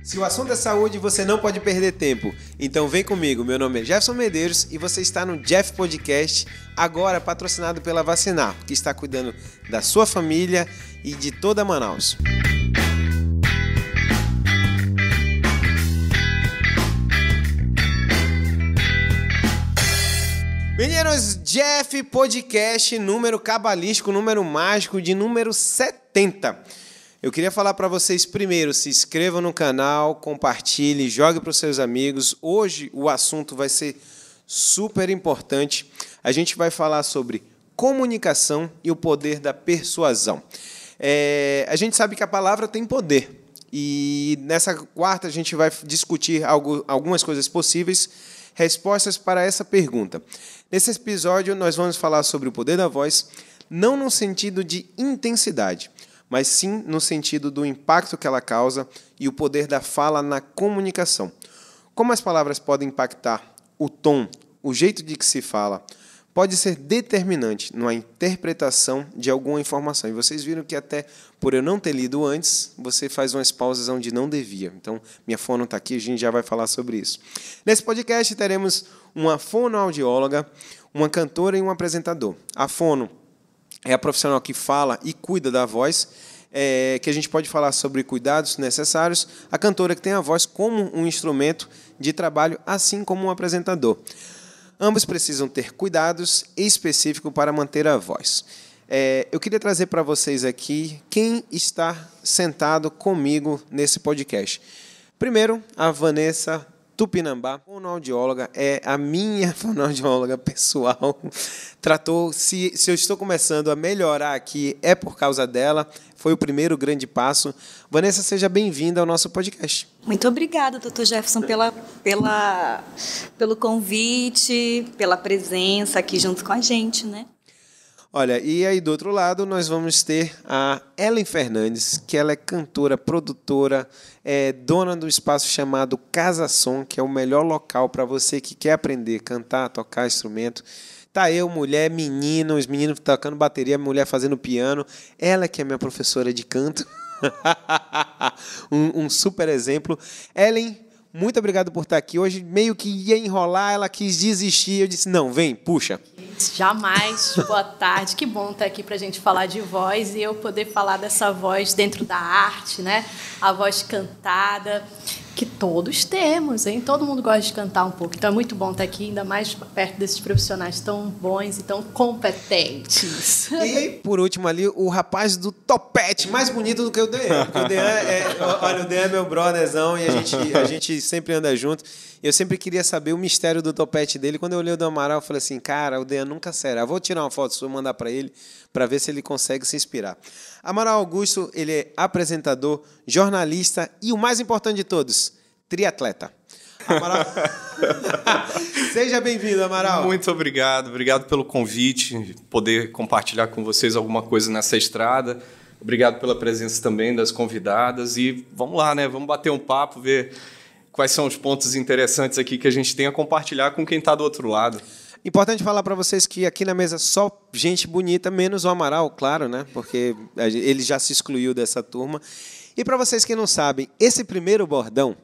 Se o assunto é saúde, você não pode perder tempo. Então vem comigo, meu nome é Jefferson Medeiros e você está no Jeff Podcast, agora patrocinado pela Vacinar, que está cuidando da sua família e de toda Manaus. Meninos, Jeff Podcast, número cabalístico, número mágico de número 70. Eu queria falar para vocês primeiro, se inscrevam no canal, compartilhe, jogue para os seus amigos. Hoje o assunto vai ser super importante. A gente vai falar sobre comunicação e o poder da persuasão. A gente sabe que a palavra tem poder. E nessa quarta a gente vai discutir algumas coisas possíveis, respostas para essa pergunta. Nesse episódio nós vamos falar sobre o poder da voz, não no sentido de intensidade, mas sim no sentido do impacto que ela causa e o poder da fala na comunicação. Como as palavras podem impactar o tom, o jeito de que se fala, pode ser determinante na interpretação de alguma informação. E vocês viram que até por eu não ter lido antes, você faz umas pausas onde não devia. Então, minha fono está aqui, a gente já vai falar sobre isso. Nesse podcast teremos uma fonoaudióloga, uma cantora e um apresentador. A fono é a profissional que fala e cuida da voz, que a gente pode falar sobre cuidados necessários. A cantora que tem a voz como um instrumento de trabalho, assim como um apresentador. Ambos precisam ter cuidados específicos para manter a voz. Eu queria trazer para vocês aqui quem está sentado comigo nesse podcast. Primeiro, a Vanessa Tupinambá, fonoaudióloga, é a minha fonoaudióloga pessoal. Tratou, se eu estou começando a melhorar aqui, é por causa dela. Foi o primeiro grande passo. Vanessa, seja bem-vinda ao nosso podcast. Muito obrigada, Dr. Jefferson, pelo convite, pela presença aqui junto com a gente, né? Olha, e aí do outro lado nós vamos ter a Ellen Fernandes, que ela é cantora, produtora, dona do espaço chamado Casa Som, que é o melhor local para você que quer aprender a cantar, tocar instrumento. Tá eu, mulher, menino, os meninos tocando bateria, mulher fazendo piano. Ela que é minha professora de canto. um super exemplo. Ellen, muito obrigado por estar aqui. Hoje meio que ia enrolar, ela quis desistir. Eu disse, não, vem, puxa. Jamais. Boa tarde. Que bom estar aqui para a gente falar de voz e eu poder falar dessa voz dentro da arte, né? A voz cantada, que todos temos, hein? Todo mundo gosta de cantar um pouco. Então é muito bom estar aqui, ainda mais perto desses profissionais tão bons e tão competentes. E, por último ali, o rapaz do topete, mais bonito do que o Dean. Porque o Dean é meu brotherzão e a gente sempre anda junto. Eu sempre queria saber o mistério do topete dele. Quando eu olhei o do Amaral, eu falei assim, cara, o Dean nunca será. Vou tirar uma foto sua e mandar para ele, para ver se ele consegue se inspirar. Amaral Augusto, ele é apresentador, jornalista e o mais importante de todos, triatleta. Amaral... Seja bem-vindo, Amaral. Muito obrigado pelo convite, poder compartilhar com vocês alguma coisa nessa estrada. Obrigado pela presença também das convidadas e vamos lá, né? Vamos bater um papo, ver quais são os pontos interessantes aqui que a gente tem a compartilhar com quem está do outro lado. Importante falar para vocês que aqui na mesa só gente bonita, menos o Amaral, claro, né? Porque ele já se excluiu dessa turma. E para vocês que não sabem, esse primeiro bordão,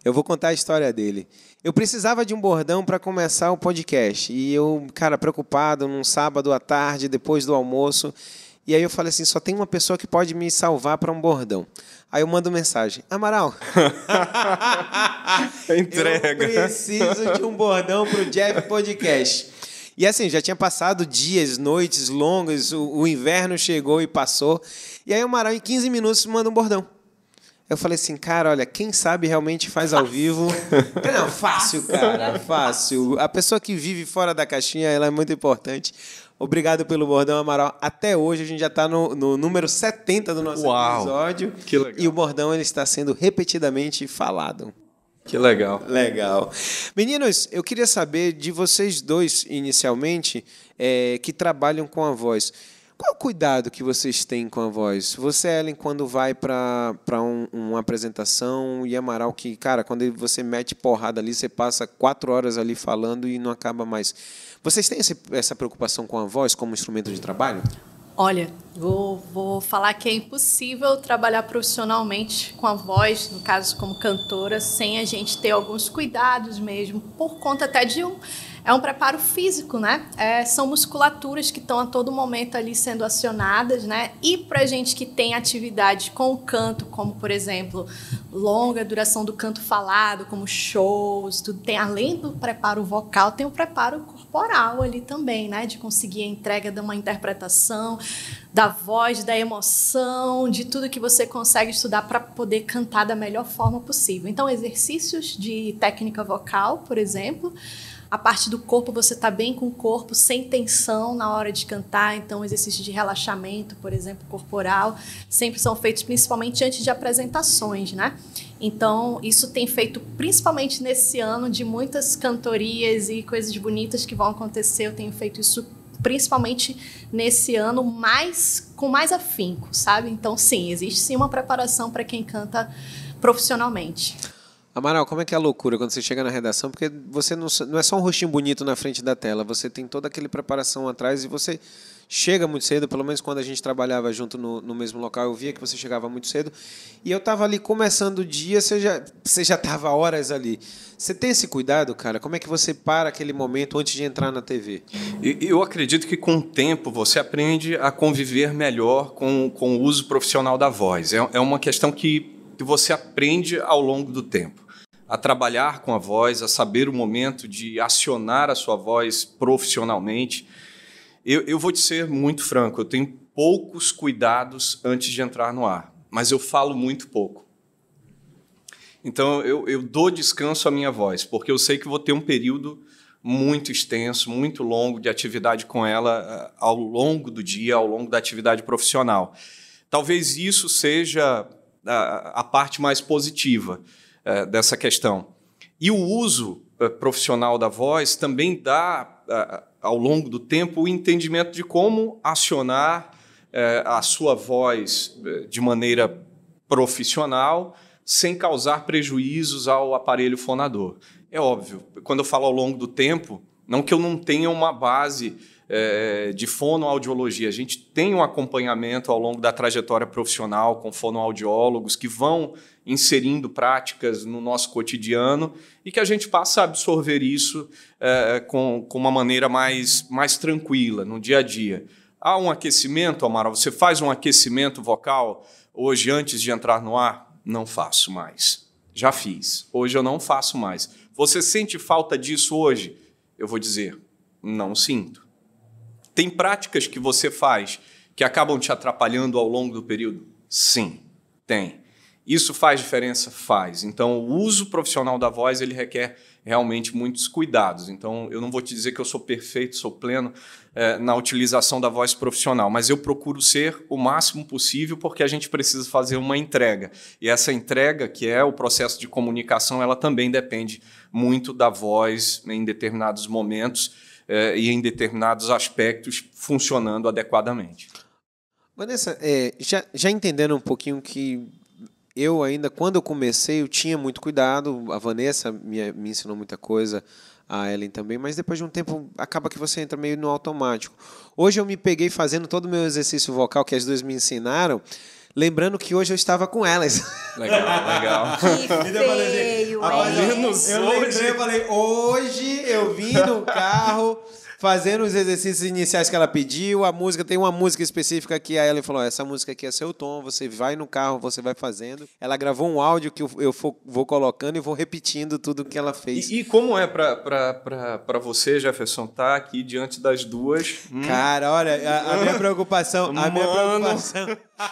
eu vou contar a história dele. Eu precisava de um bordão para começar o podcast. E eu, cara, preocupado, num sábado à tarde, depois do almoço. E aí eu falei assim, só tem uma pessoa que pode me salvar para um bordão. Aí eu mando mensagem, Amaral, entrega. Eu preciso de um bordão para o Jeff Podcast. E assim, já tinha passado dias, noites longas, o inverno chegou e passou. E aí o Amaral, em 15 minutos, manda um bordão. Eu falei assim, cara, olha, quem sabe realmente faz ao vivo. Não, fácil, cara, fácil. A pessoa que vive fora da caixinha, ela é muito importante. Obrigado pelo bordão, Amaral. Até hoje a gente já está no número 70 do nosso episódio. Que legal. E o bordão ele está sendo repetidamente falado. Que legal. Legal. Meninos, eu queria saber de vocês dois, inicialmente, que trabalham com a voz. Qual o cuidado que vocês têm com a voz? Você, Ellen, quando vai para uma apresentação, e Amaral, que, cara, quando você mete porrada ali, você passa 4 horas ali falando e não acaba mais. Vocês têm essa preocupação com a voz como instrumento de trabalho? Olha, vou falar que é impossível trabalhar profissionalmente com a voz, no caso como cantora, sem a gente ter alguns cuidados mesmo, por conta até de um preparo físico, né? São musculaturas que estão a todo momento ali sendo acionadas, né? E pra gente que tem atividade com o canto, como por exemplo, longa duração do canto falado, como shows, tudo tem, além do preparo vocal, tem o preparo corporal ali também, né? De conseguir a entrega de uma interpretação, da voz, da emoção, de tudo que você consegue estudar para poder cantar da melhor forma possível. Então, exercícios de técnica vocal, por exemplo. A parte do corpo, você está bem com o corpo, sem tensão na hora de cantar. Então, exercícios de relaxamento, por exemplo, corporal, sempre são feitos principalmente antes de apresentações, né? Então, isso tem feito principalmente nesse ano de muitas cantorias e coisas bonitas que vão acontecer. Eu tenho feito isso principalmente nesse ano, com mais afinco, sabe? Então, sim, existe sim uma preparação para quem canta profissionalmente. Amaral, como é que é a loucura quando você chega na redação? Porque você não é só um rostinho bonito na frente da tela, você tem toda aquela preparação atrás e você chega muito cedo, pelo menos quando a gente trabalhava junto no mesmo local, eu via que você chegava muito cedo. E eu estava ali começando o dia, você já estava horas ali. Você tem esse cuidado, cara? Como é que você para aquele momento antes de entrar na TV? Eu acredito que com o tempo você aprende a conviver melhor com o uso profissional da voz. É uma questão que você aprende ao longo do tempo. A trabalhar com a voz, a saber o momento de acionar a sua voz profissionalmente. Eu vou te ser muito franco, eu tenho poucos cuidados antes de entrar no ar, mas eu falo muito pouco. Então, eu dou descanso à minha voz, porque eu sei que vou ter um período muito extenso, muito longo de atividade com ela ao longo do dia, ao longo da atividade profissional. Talvez isso seja a parte mais positiva dessa questão. E o uso profissional da voz também dá, ao longo do tempo, o entendimento de como acionar a sua voz de maneira profissional sem causar prejuízos ao aparelho fonador. É óbvio, quando eu falo ao longo do tempo, não que eu não tenha uma base de fonoaudiologia. A gente tem um acompanhamento ao longo da trajetória profissional com fonoaudiólogos que vão inserindo práticas no nosso cotidiano e que a gente passa a absorver isso com uma maneira mais tranquila no dia a dia. Há um aquecimento, Amaral? Você faz um aquecimento vocal hoje antes de entrar no ar? Não faço mais. Já fiz. Hoje eu não faço mais. Você sente falta disso hoje? Eu vou dizer, não sinto. Tem práticas que você faz que acabam te atrapalhando ao longo do período? Sim, tem. Isso faz diferença? Faz. Então, o uso profissional da voz ele requer realmente muitos cuidados. Então, eu não vou te dizer que eu sou perfeito, sou pleno na utilização da voz profissional, mas eu procuro ser o máximo possível porque a gente precisa fazer uma entrega. E essa entrega, que é o processo de comunicação, ela também depende muito da voz em determinados momentos e em determinados aspectos funcionando adequadamente. Vanessa, já entendendo um pouquinho que eu ainda, quando eu comecei, eu tinha muito cuidado, a Vanessa me ensinou muita coisa, a Ellen também, mas depois de um tempo acaba que você entra meio no automático. Hoje eu me peguei fazendo todo o meu exercício vocal que as duas me ensinaram, lembrando que hoje eu estava com elas. Legal. Que feio, Eu falei, hoje eu vim no carro fazendo os exercícios iniciais que ela pediu, a música, tem uma música específica que a Ellen falou, essa música aqui é seu tom, você vai no carro, você vai fazendo. Ela gravou um áudio que eu vou colocando e vou repetindo tudo que ela fez. E como é para você, Jefferson, estar aqui diante das duas? Cara, olha, a minha preocupação...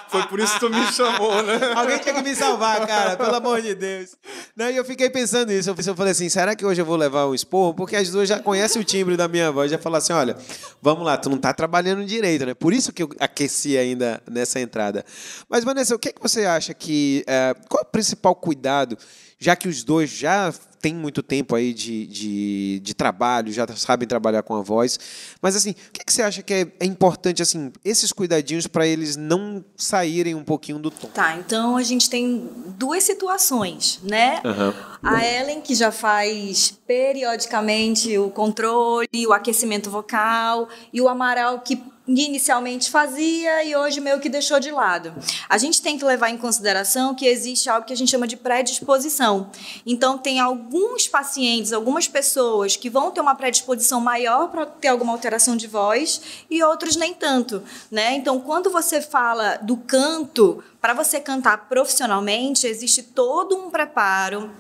Foi por isso que tu me chamou, né? Alguém tinha que me salvar, cara, pelo amor de Deus. E eu fiquei pensando nisso. Eu falei assim, será que hoje eu vou levar um esporro? Porque as duas já conhecem o timbre da minha voz. Já falaram assim, olha, vamos lá, tu não tá trabalhando direito, né? Por isso que eu aqueci ainda nessa entrada. Mas, Vanessa, o que você acha que... qual é o principal cuidado, já que os dois já têm muito tempo aí de trabalho, já sabem trabalhar com a voz, mas assim, o que você acha que é importante, assim, esses cuidadinhos para eles não saírem um pouquinho do tom? Tá, então a gente tem duas situações, né? Uhum. A Ellen, que já faz periodicamente o controle, o aquecimento vocal, e o Amaral, que inicialmente fazia e hoje meio que deixou de lado. A gente tem que levar em consideração que existe algo que a gente chama de predisposição. Então, tem alguns pacientes, algumas pessoas que vão ter uma predisposição maior para ter alguma alteração de voz e outros nem tanto, né? Então, quando você fala do canto, para você cantar profissionalmente, existe todo um preparo.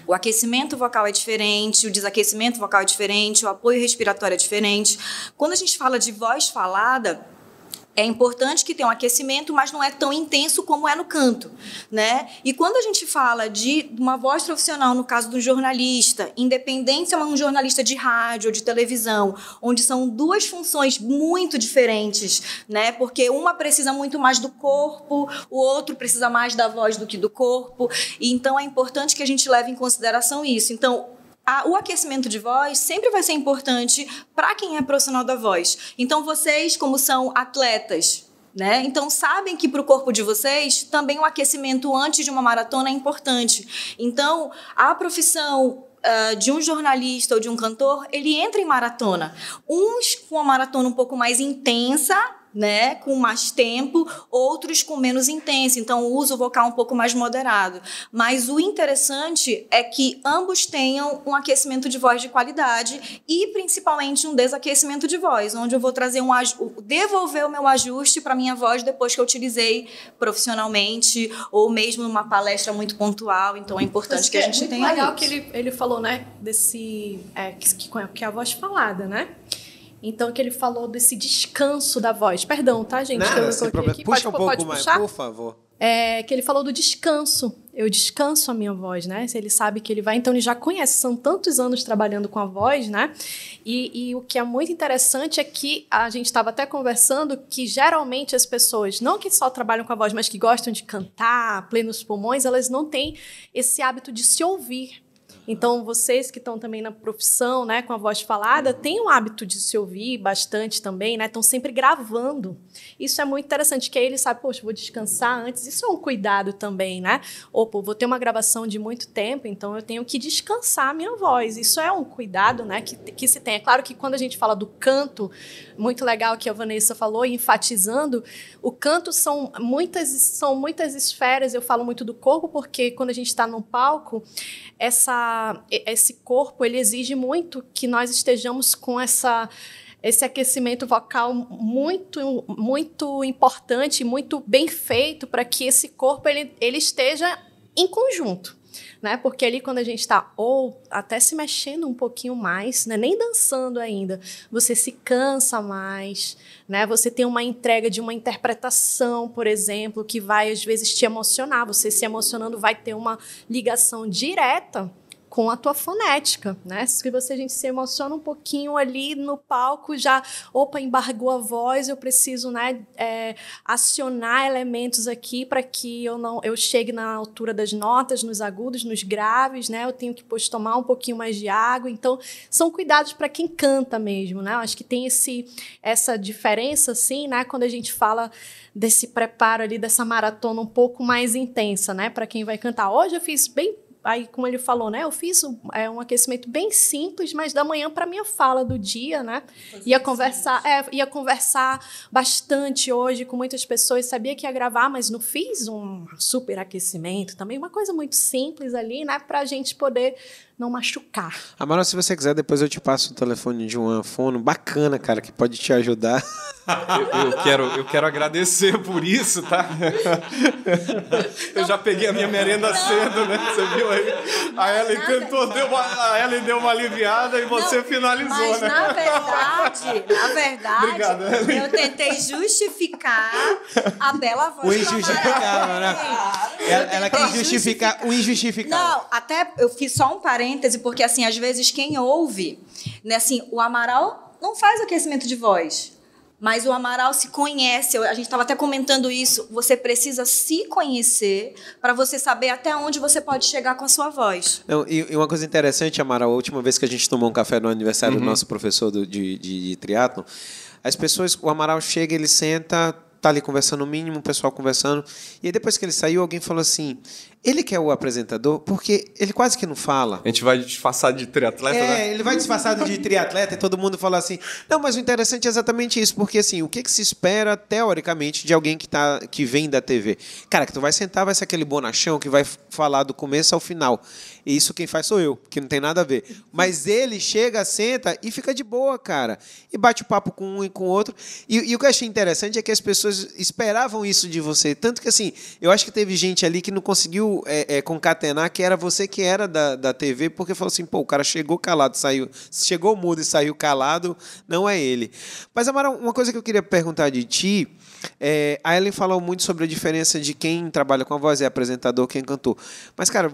O aquecimento vocal é diferente, o desaquecimento vocal é diferente, o apoio respiratório é diferente. Quando a gente fala de voz falada, é importante que tenha um aquecimento, mas não é tão intenso como é no canto, né? E quando a gente fala de uma voz profissional, no caso do jornalista, independente se é um jornalista de rádio ou de televisão, onde são duas funções muito diferentes, né? Porque uma precisa muito mais do corpo, o outro precisa mais da voz do que do corpo. E então é importante que a gente leve em consideração isso. Então, o aquecimento de voz sempre vai ser importante para quem é profissional da voz. Então, vocês, como são atletas, né? Então, sabem que para o corpo de vocês, também o aquecimento antes de uma maratona é importante. Então, a profissão de um jornalista ou de um cantor, ele entra em maratona. Uns com uma maratona um pouco mais intensa, né, com mais tempo, outros com menos intenso, então o uso vocal um pouco mais moderado. Mas o interessante é que ambos tenham um aquecimento de voz de qualidade e principalmente um desaquecimento de voz, onde eu vou trazer devolver o meu ajuste para a minha voz depois que eu utilizei profissionalmente ou mesmo numa palestra muito pontual. Então é importante que a gente tenha isso. É legal que ele falou, né, que é a voz falada, né? Então, que ele falou desse descanso da voz. Perdão, tá, gente? Nada, sem problema. Aqui. Puxa pode, um pouco pode mais, puxar? por favor. Que ele falou do descanso. Eu descanso a minha voz, né? Se ele sabe que ele vai, então ele já conhece. São tantos anos trabalhando com a voz, né? E o que é muito interessante é que a gente estava até conversando que geralmente as pessoas, não que só trabalham com a voz, mas que gostam de cantar, plenos pulmões, elas não têm esse hábito de se ouvir. Então, vocês que estão também na profissão, né, com a voz falada, têm o hábito de se ouvir bastante também, né? Estão sempre gravando. Isso é muito interessante, que aí ele sabe, poxa, vou descansar antes. Isso é um cuidado também, né? Ou, pô, vou ter uma gravação de muito tempo, então eu tenho que descansar a minha voz. Isso é um cuidado, né, que se tem. É claro que quando a gente fala do canto, muito legal que a Vanessa falou, enfatizando, o canto são muitas esferas. Eu falo muito do corpo, porque quando a gente está num palco, esse corpo, ele exige muito que nós estejamos com esse aquecimento vocal muito, muito importante, muito bem feito, para que esse corpo ele esteja em conjunto. Né? Porque ali quando a gente está ou até se mexendo um pouquinho mais, né? Nem dançando ainda, você se cansa mais, né? Você tem uma entrega de uma interpretação, por exemplo, que vai às vezes te emocionar. Você se emocionando vai ter uma ligação direta com a tua fonética, né? Se a gente se emociona um pouquinho ali no palco, já, embargou a voz, eu preciso, né, acionar elementos aqui para que eu chegue na altura das notas, nos agudos, nos graves, né? Eu tenho que tomar um pouquinho mais de água. Então, são cuidados para quem canta mesmo, né? Eu acho que tem essa diferença, assim, né? Quando a gente fala desse preparo ali, dessa maratona um pouco mais intensa, né? Para quem vai cantar. Hoje eu fiz bem. Aí, como ele falou, né? Eu fiz um aquecimento bem simples, mas da manhã para minha fala do dia, né? Ia conversar bastante hoje com muitas pessoas. Sabia que ia gravar, mas não fiz um super aquecimento também. Uma coisa muito simples ali, né? Para a gente poder não machucar. Amaral, se você quiser, depois eu te passo o telefone de um fono bacana, cara, que pode te ajudar. Eu quero agradecer por isso, tá? Eu já peguei a minha merenda cedo, né? Você viu aí? A Ellen deu uma aliviada e você finalizou, mas né? Na verdade, Obrigado, eu tentei justificar a bela voz. O injustificável, né? Ela quis justificar o injustificável. Não, até eu fiz só um parêntese, porque assim, às vezes quem ouve, né, assim, o Amaral não faz aquecimento de voz. Mas o Amaral se conhece, a gente estava até comentando isso, você precisa se conhecer para você saber até onde você pode chegar com a sua voz. Não, e uma coisa interessante, Amaral, a última vez que a gente tomou um café no aniversário do nosso professor de triatlon, as pessoas, o Amaral chega, ele senta, tá ali conversando o mínimo, o pessoal conversando, e aí depois que ele saiu, alguém falou assim, ele que é o apresentador, porque ele quase que não fala. A gente vai disfarçar de triatleta, né? Ele vai disfarçado de triatleta e todo mundo fala assim. Não, mas o interessante é exatamente isso, porque assim, o que se espera, teoricamente, de alguém que vem da TV? Cara, que tu vai sentar, vai ser aquele bonachão que vai falar do começo ao final. E isso quem faz sou eu, que não tem nada a ver. Mas ele chega, senta e fica de boa, cara. E bate o papo com um e com o outro. E o que eu achei interessante é que as pessoas esperavam isso de você. Tanto que, assim, eu acho que teve gente ali que não conseguiu concatenar que era você que era da TV, porque falou assim, pô, o cara chegou calado, chegou mudo e saiu calado, não é ele. Mas, Amaral, uma coisa que eu queria perguntar de ti, a Ellen falou muito sobre a diferença de quem trabalha com a voz, apresentador, quem cantor. Mas, cara,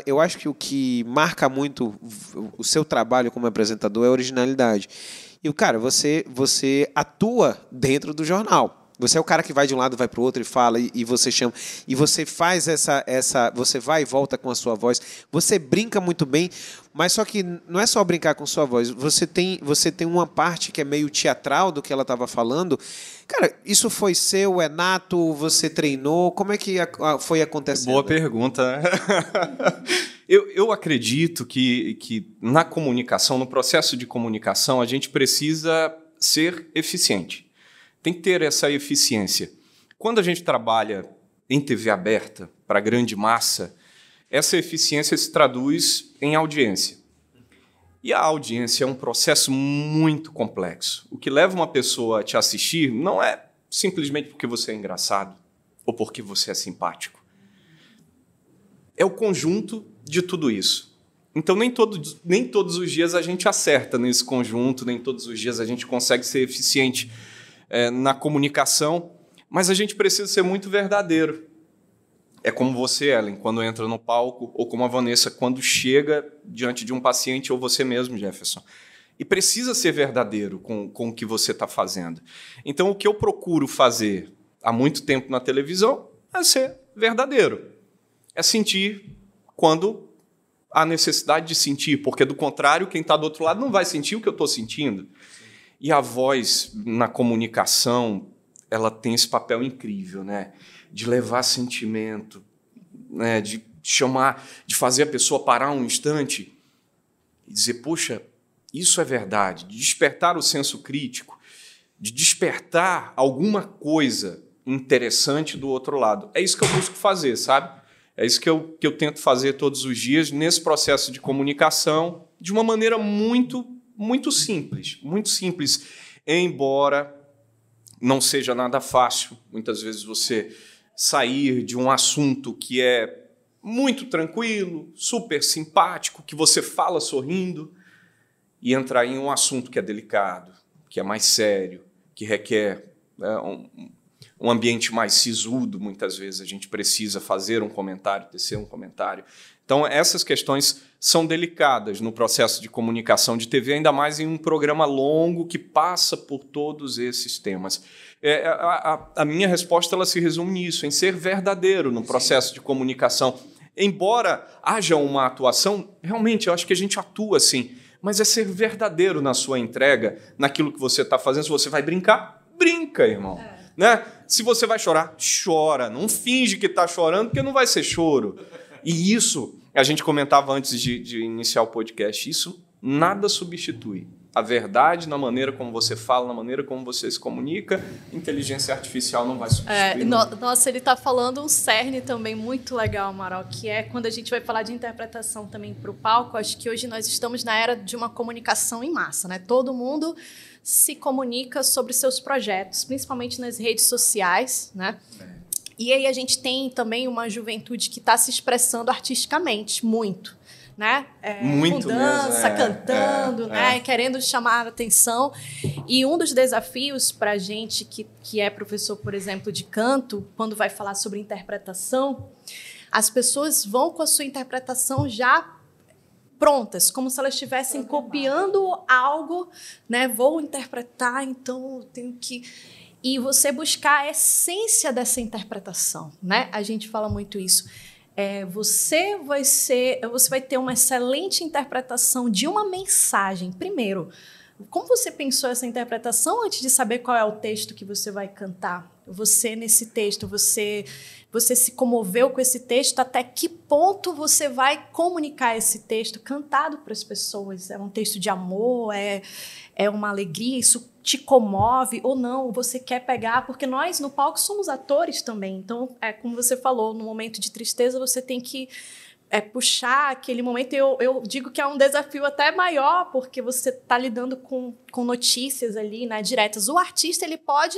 eu acho que o que marca muito o seu trabalho como apresentador é a originalidade. E, cara, você atua dentro do jornal. Você é o cara que vai de um lado, vai para o outro e fala, e você chama. E você faz você vai e volta com a sua voz. Você brinca muito bem, mas só que não é só brincar com sua voz. Você tem uma parte que é meio teatral do que ela estava falando. Cara, isso foi seu, é nato, você treinou? Como é que foi acontecendo? Boa pergunta, né? Eu acredito que na comunicação, no processo de comunicação, a gente precisa ser eficiente. Tem que ter essa eficiência. Quando a gente trabalha em TV aberta, para a grande massa, essa eficiência se traduz em audiência. E a audiência é um processo muito complexo. O que leva uma pessoa a te assistir não é simplesmente porque você é engraçado ou porque você é simpático. É o conjunto de tudo isso. Então, nem todos os dias a gente acerta nesse conjunto, nem todos os dias a gente consegue ser eficiente na comunicação, mas a gente precisa ser muito verdadeiro. É como você, Ellen, quando entra no palco, ou como a Vanessa, quando chega diante de um paciente, ou você mesmo, Jefferson. E precisa ser verdadeiro com o que você está fazendo. Então, o que eu procuro fazer há muito tempo na televisão é ser verdadeiro. É sentir quando há necessidade de sentir, porque, do contrário, quem está do outro lado não vai sentir o que eu estou sentindo. E a voz, na comunicação, ela tem esse papel incrível, né? De levar sentimento, né? De chamar, de fazer a pessoa parar um instante e dizer, poxa, isso é verdade, de despertar o senso crítico, de despertar alguma coisa interessante do outro lado. É isso que eu busco fazer, sabe? É isso que eu tento fazer todos os dias nesse processo de comunicação de uma maneira muito simples, embora não seja nada fácil. Muitas vezes você sair de um assunto que é muito tranquilo, super simpático, que você fala sorrindo, e entrar em um assunto que é delicado, que é mais sério, que requer um ambiente mais sisudo. Muitas vezes a gente precisa fazer um comentário, tecer um comentário. Então, essas questões são delicadas no processo de comunicação de TV, ainda mais em um programa longo que passa por todos esses temas. A minha resposta ela se resume nisso, em ser verdadeiro no processo de comunicação. Embora haja uma atuação, realmente eu acho que a gente atua sim, mas é ser verdadeiro na sua entrega, naquilo que você está fazendo. Se você vai brincar, brinca, irmão. Né? Se você vai chorar, chora. Não finge que está chorando, porque não vai ser choro. E isso, a gente comentava antes de iniciar o podcast, isso nada substitui. A verdade na maneira como você fala, na maneira como você se comunica, inteligência artificial não vai substituir. Nossa, ele está falando um cerne também muito legal, Amaral, que é quando a gente vai falar de interpretação também para o palco. Acho que hoje nós estamos na era de uma comunicação em massa, né? Todo mundo se comunica sobre seus projetos, principalmente nas redes sociais, né? E aí a gente tem também uma juventude que está se expressando artisticamente muito, né? Muito com dança, mesmo, cantando, né? Querendo chamar a atenção. E um dos desafios para a gente que é professor, por exemplo, de canto, quando vai falar sobre interpretação, as pessoas vão com a sua interpretação já prontas, como se elas estivessem copiando algo, né? Vou interpretar, então eu tenho que... E você buscar a essência dessa interpretação, né? A gente fala muito isso. Você vai ter uma excelente interpretação de uma mensagem, primeiro, Como você pensou essa interpretação antes de saber qual é o texto que você vai cantar? Você, nesse texto, você se comoveu com esse texto? Até que ponto você vai comunicar esse texto cantado para as pessoas? É um texto de amor? É uma alegria? Isso te comove ou não? Você quer pegar? Porque nós, no palco, somos atores também. Então, como você falou, no momento de tristeza, você tem que puxar aquele momento. Eu digo que é um desafio até maior, porque você está lidando com notícias ali, né, diretas. O artista, ele pode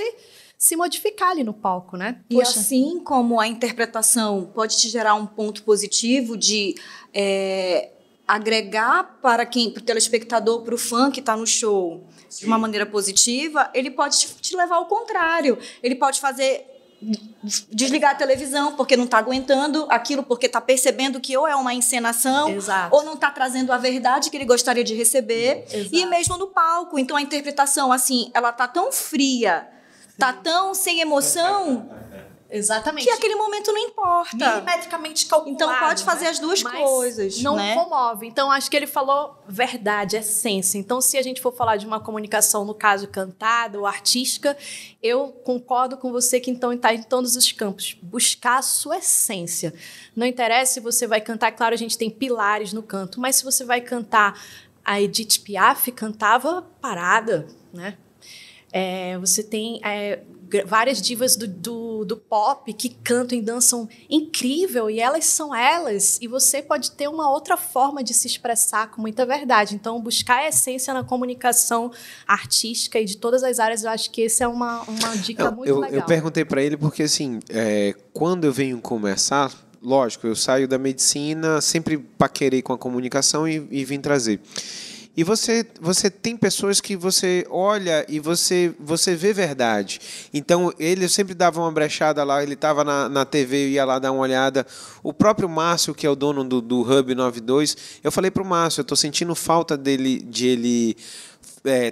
se modificar ali no palco, né? E assim como a interpretação pode te gerar um ponto positivo de agregar para o telespectador, para o fã que está no show, de uma maneira positiva, ele pode te levar ao contrário. Ele pode fazer desligar a televisão porque não está aguentando aquilo, porque está percebendo que ou é uma encenação, Exato, ou não está trazendo a verdade que ele gostaria de receber. Exato. E mesmo no palco. Então a interpretação, assim, ela está tão fria, está tão sem emoção, exatamente, que aquele momento não importa. Milimetricamente calculado. Então pode fazer, né, as duas coisas. Não, né? comove. Então acho que ele falou verdade, essência. Então, se a gente for falar de uma comunicação, no caso cantada ou artística, eu concordo com você que então está em todos os campos. Buscar a sua essência. Não interessa se você vai cantar, claro, a gente tem pilares no canto, mas se você vai cantar, a Edith Piaf cantava parada, né? Você tem várias divas do pop que cantam e dançam incrível, e elas são elas, e você pode ter uma outra forma de se expressar com muita verdade. Então, buscar a essência na comunicação artística e de todas as áreas, eu acho que essa é uma dica muito legal. Eu perguntei para ele porque, assim, quando eu venho conversar, lógico, eu saio da medicina, sempre paquerei com a comunicação e vim trazer. E você tem pessoas que você olha e você vê verdade. Então, ele sempre dava uma brechada lá, ele estava na TV, eu ia lá dar uma olhada. O próprio Márcio, que é o dono do Hub 92, eu falei para o Márcio, eu estou sentindo falta de ele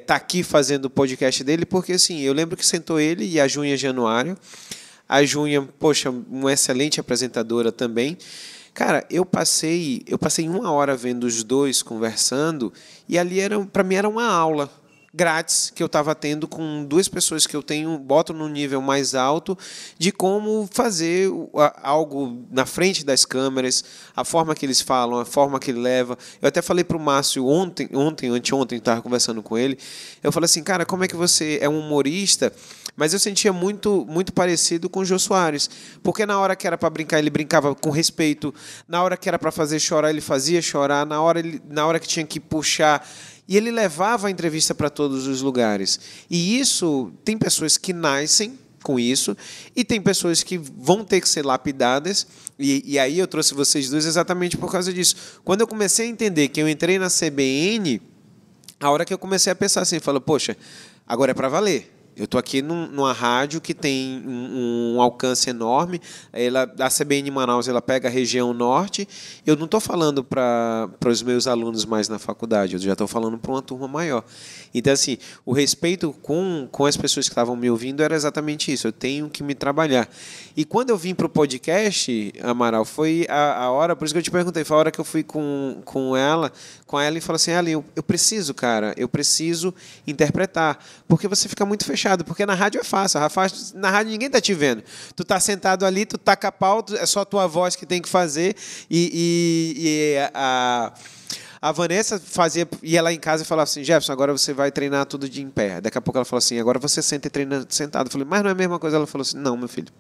tá aqui fazendo o podcast dele, porque assim, eu lembro que sentou ele e a Júnia Januário. A Júnia, poxa, uma excelente apresentadora também. Cara, eu passei 1 hora vendo os dois conversando e ali para mim era uma aula grátis que eu estava tendo com 2 pessoas que eu boto no nível mais alto de como fazer algo na frente das câmeras, a forma que eles falam, a forma que ele leva. Eu até falei para o Márcio anteontem, estava conversando com ele, eu falei assim, cara, como é que você é um humorista? Mas eu sentia muito, muito parecido com o Jô Soares, porque na hora que era para brincar, ele brincava com respeito, na hora que era para fazer chorar, ele fazia chorar, na hora que tinha que puxar, e ele levava a entrevista para todos os lugares. E isso, tem pessoas que nascem com isso, e tem pessoas que vão ter que ser lapidadas, e aí eu trouxe vocês dois exatamente por causa disso. Quando eu comecei a entender que eu entrei na CBN, a hora que eu comecei a pensar assim, falei, poxa, agora é para valer. Eu estou aqui numa rádio que tem um alcance enorme. A CBN Manaus ela pega a região norte. Eu não estou falando para os meus alunos mais na faculdade, eu já estou falando para uma turma maior. Então, assim, o respeito com as pessoas que estavam me ouvindo era exatamente isso. Eu tenho que me trabalhar. E quando eu vim para o podcast, Amaral, foi a hora, por isso que eu te perguntei, foi a hora que eu fui com ela e falei assim, Ali, eu preciso, cara, eu preciso interpretar, porque você fica muito fechado, porque na rádio é fácil, na rádio ninguém está te vendo. Tu tá sentado ali, tu taca pau, é só a tua voz que tem que fazer, a Vanessa ia lá em casa e falava assim, Jefferson, agora você vai treinar tudo de em pé. Daqui a pouco ela falou assim, agora você senta e treina sentado. Eu falei, mas não é a mesma coisa? Ela falou assim, não, meu filho,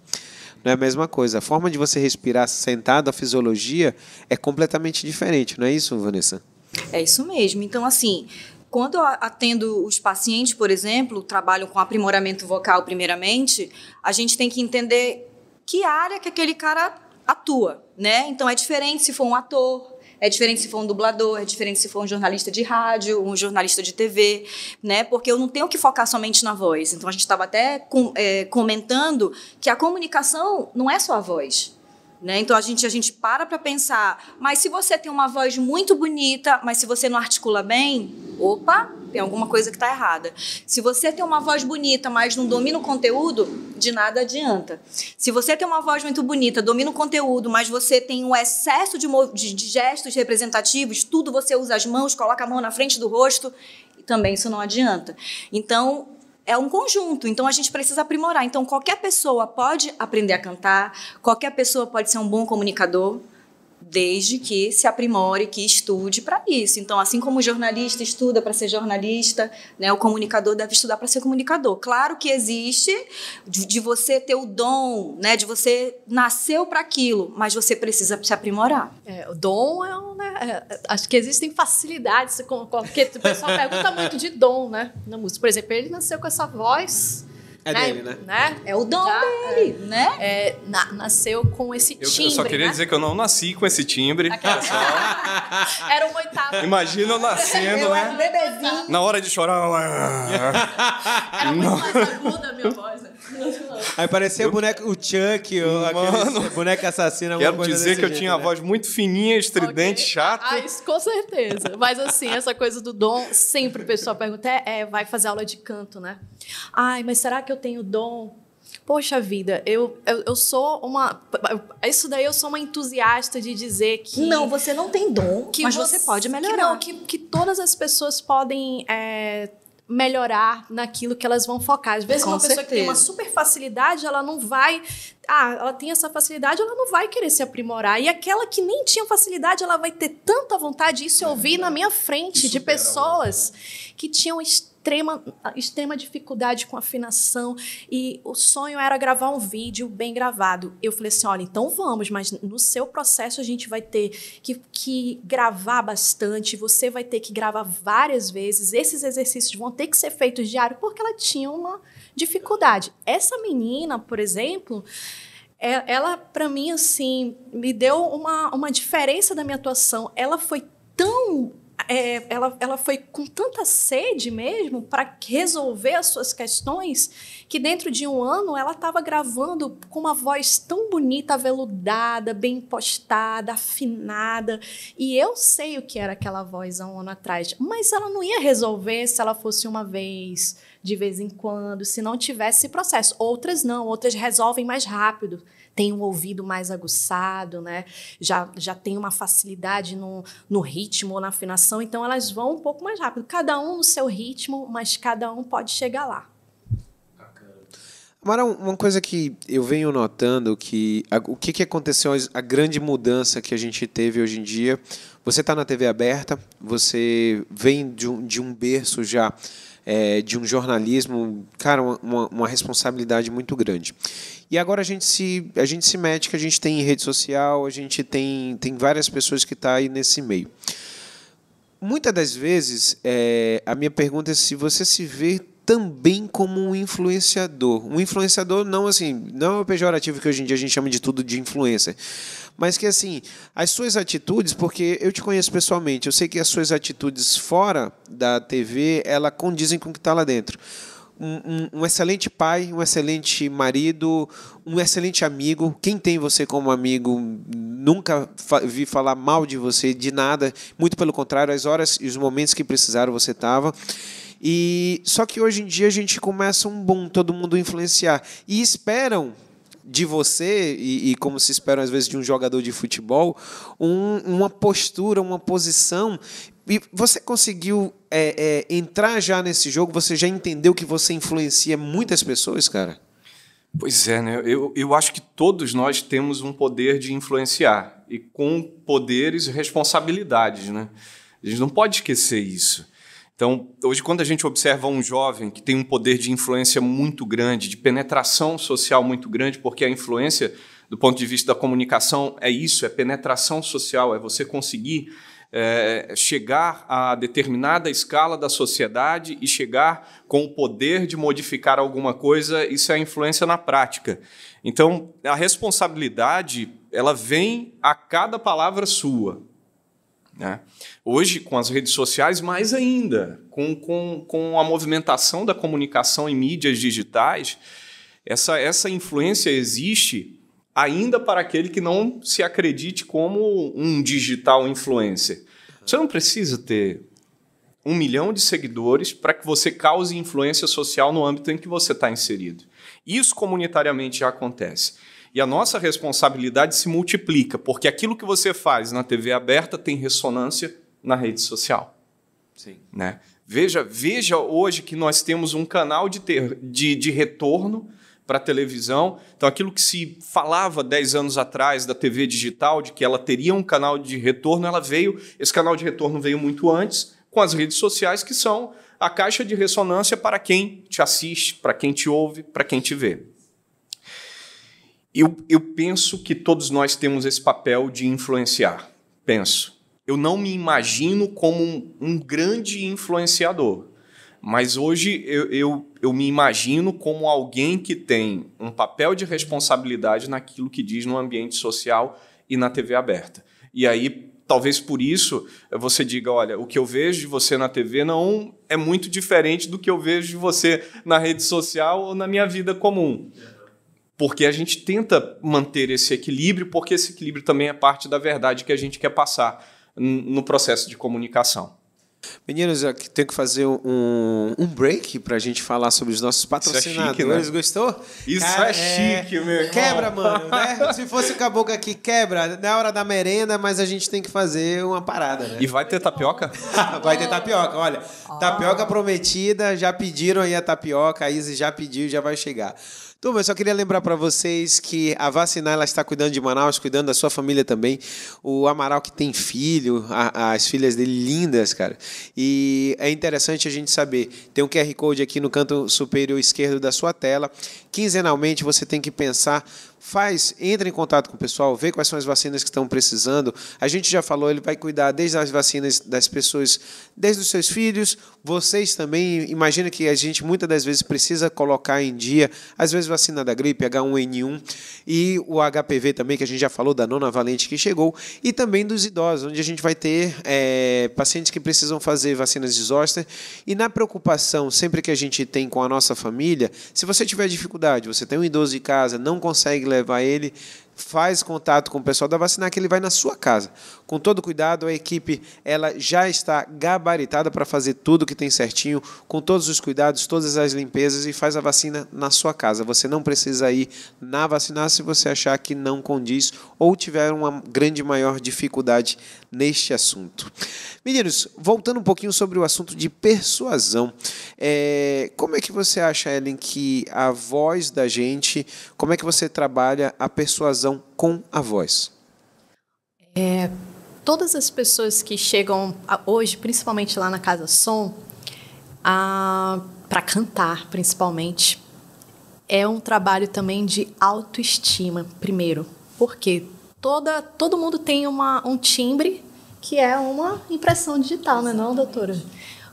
não é a mesma coisa. A forma de você respirar sentado, a fisiologia é completamente diferente, não é isso, Vanessa? É isso mesmo. Então, assim, quando eu atendo os pacientes, por exemplo, trabalham com aprimoramento vocal primeiramente, a gente tem que entender que área que aquele cara atua, né? Então, é diferente se for um ator, é diferente se for um dublador, é diferente se for um jornalista de rádio, um jornalista de TV, né? Porque eu não tenho que focar somente na voz. Então, a gente estava até comentando que a comunicação não é só a voz. Né? Então, a gente para pensar, mas se você tem uma voz muito bonita, mas se você não articula bem, opa, tem alguma coisa que está errada. Se você tem uma voz bonita, mas não domina o conteúdo, de nada adianta. Se você tem uma voz muito bonita, domina o conteúdo, mas você tem um excesso de gestos representativos, tudo você usa as mãos, coloca a mão na frente do rosto, e também isso não adianta. Então, é um conjunto, então a gente precisa aprimorar. Então, qualquer pessoa pode aprender a cantar, qualquer pessoa pode ser um bom comunicador, desde que se aprimore, que estude para isso. Então, assim como o jornalista estuda para ser jornalista, né, o comunicador deve estudar para ser comunicador. Claro que existe de você ter o dom, né, de você nasceu para aquilo, mas você precisa se aprimorar. O dom acho que existem facilidades, porque o pessoal pergunta muito de dom, né, na música. Por exemplo, ele nasceu com essa voz. É dele, né? É o dom dele, né? Nasceu com esse timbre. Eu só queria dizer que eu não nasci com esse timbre. Era uma oitava. Imagina eu nascendo, né? Bebezinho. Na hora de chorar. Era muito mais aguda a minha voz. Aí parecia o Chuck, aquele boneco assassino. Quero dizer que eu tinha a voz muito fininha, estridente, chata. Isso, com certeza. Mas assim, essa coisa do dom, sempre o pessoal pergunta, vai fazer aula de canto, né? Ai, mas será que eu tenho dom? Poxa vida, eu sou uma... Isso daí eu sou uma entusiasta de dizer que... Não, você não tem dom, mas você pode melhorar. Que todas as pessoas podem... melhorar naquilo que elas vão focar. Às vezes uma pessoa que tem uma super facilidade, ela não vai... ela tem essa facilidade, ela não vai querer se aprimorar. E aquela que nem tinha facilidade, ela vai ter tanta vontade. Isso eu vi na minha frente de pessoas que tinham extrema dificuldade com afinação e o sonho era gravar um vídeo bem gravado. Eu falei assim, olha, então vamos, mas no seu processo a gente vai ter que gravar bastante, você vai ter que gravar várias vezes, esses exercícios vão ter que ser feitos diário, porque ela tinha uma dificuldade. Essa menina, por exemplo, ela, para mim, assim, me deu uma diferença da minha atuação. Ela foi tão... ela foi com tanta sede mesmo para resolver as suas questões que dentro de um ano ela estava gravando com uma voz tão bonita, aveludada, bem impostada, afinada. E eu sei o que era aquela voz há um ano atrás, mas ela não ia resolver se ela fosse uma vez, de vez em quando, se não tivesse esse processo. Outras não, outras resolvem mais rápido. Tem um ouvido mais aguçado, né? Já tem uma facilidade no ritmo ou na afinação, então elas vão um pouco mais rápido. Cada um no seu ritmo, mas cada um pode chegar lá. Amaral, uma coisa que eu venho notando, o que aconteceu, a grande mudança que a gente teve hoje em dia, você está na TV aberta, você vem de um berço já, de um jornalismo, cara, uma responsabilidade muito grande. E agora a gente se mete, que a gente tem rede social, a gente tem várias pessoas que estão aí nesse meio. Muitas das vezes, a minha pergunta é se você se vê também como um influenciador. Um influenciador não é o pejorativo que hoje em dia a gente chama de tudo de influencer, mas que assim, as suas atitudes, porque eu te conheço pessoalmente, eu sei que as suas atitudes fora da TV, ela condizem com o que está lá dentro. Um excelente pai, um excelente marido, um excelente amigo. Quem tem você como amigo, nunca vi falar mal de você, de nada, muito pelo contrário, as horas e os momentos que precisaram você estava. E só que hoje em dia a gente começa todo mundo influenciar e esperam de você, e como se espera às vezes de um jogador de futebol, uma postura, uma posição. E você conseguiu entrar já nesse jogo? Você já entendeu que você influencia muitas pessoas, cara? Pois é, né? Eu acho que todos nós temos um poder de influenciar, e com poderes e responsabilidades, né? A gente não pode esquecer isso. Então, hoje, quando a gente observa um jovem que tem um poder de influência muito grande, de penetração social muito grande, porque a influência, do ponto de vista da comunicação, é isso, é penetração social, é você conseguir chegar a determinada escala da sociedade e chegar com o poder de modificar alguma coisa, isso é a influência na prática. Então, a responsabilidade, ela vem a cada palavra sua. Né? Hoje, com as redes sociais, mais ainda, com a movimentação da comunicação em mídias digitais, essa influência existe ainda para aquele que não se acredite como um digital influencer. Você não precisa ter 1 milhão de seguidores para que você cause influência social no âmbito em que você está inserido. Isso comunitariamente já acontece. E a nossa responsabilidade se multiplica, porque aquilo que você faz na TV aberta tem ressonância na rede social. Sim. Né? Veja hoje que nós temos um canal de retorno para a televisão. Então, aquilo que se falava 10 anos atrás da TV digital, de que ela teria um canal de retorno, esse canal de retorno veio muito antes, com as redes sociais, que são a caixa de ressonância para quem te assiste, para quem te ouve, para quem te vê. Eu penso que todos nós temos esse papel de influenciar. Penso. Eu não me imagino como um grande influenciador, mas hoje eu me imagino como alguém que tem um papel de responsabilidade naquilo que diz no ambiente social e na TV aberta. E aí, talvez por isso, você diga, olha, o que eu vejo de você na TV não é muito diferente do que eu vejo de você na rede social ou na minha vida comum. Porque a gente tenta manter esse equilíbrio, porque esse equilíbrio também é parte da verdade que a gente quer passar no processo de comunicação. Meninos, eu tenho que fazer um break para a gente falar sobre os nossos patrocinadores. Isso é chique, né? Gostou? Isso é chique, meu irmão. Quebra, mano, né? Se fosse o caboclo aqui, quebra. Na hora da merenda, mas a gente tem que fazer uma parada, né? E vai ter tapioca? Vai ter tapioca, olha. Tapioca prometida, já pediram aí a tapioca, a Izzy já pediu, já vai chegar. Turma, eu só queria lembrar para vocês que a Vacinar ela está cuidando de Manaus, cuidando da sua família também. O Amaral que tem filho, as filhas dele lindas, cara. E é interessante a gente saber, tem um QR Code aqui no canto superior esquerdo da sua tela. Quinzenalmente você tem que pensar, entra em contato com o pessoal, vê quais são as vacinas que estão precisando. A gente já falou, ele vai cuidar desde as vacinas das pessoas, desde os seus filhos, vocês também. Imagina que a gente muitas das vezes precisa colocar em dia, às vezes vacina da gripe, H1N1 e o HPV também, que a gente já falou, da nona valente que chegou, e também dos idosos, onde a gente vai ter pacientes que precisam fazer vacinas de zoster. E na preocupação, sempre que a gente tem com a nossa família, se você tiver dificuldade, você tem um idoso em casa, não consegue levar ele, faz contato com o pessoal da Vacinar, que ele vai na sua casa. Com todo cuidado, a equipe ela já está gabaritada para fazer tudo que tem certinho, com todos os cuidados, todas as limpezas, e faz a vacina na sua casa. Você não precisa ir na Vacinar se você achar que não condiz ou tiver uma grande maior dificuldade neste assunto. Meninos, voltando um pouquinho sobre o assunto de persuasão, como é que você acha, Ellen, que a voz da gente, como é que você trabalha a persuasão com a voz? Todas as pessoas que chegam hoje, principalmente lá na Casa Som, para cantar, principalmente, é um trabalho também de autoestima, primeiro. Porque todo mundo tem um timbre que é uma impressão digital, não é não, doutora?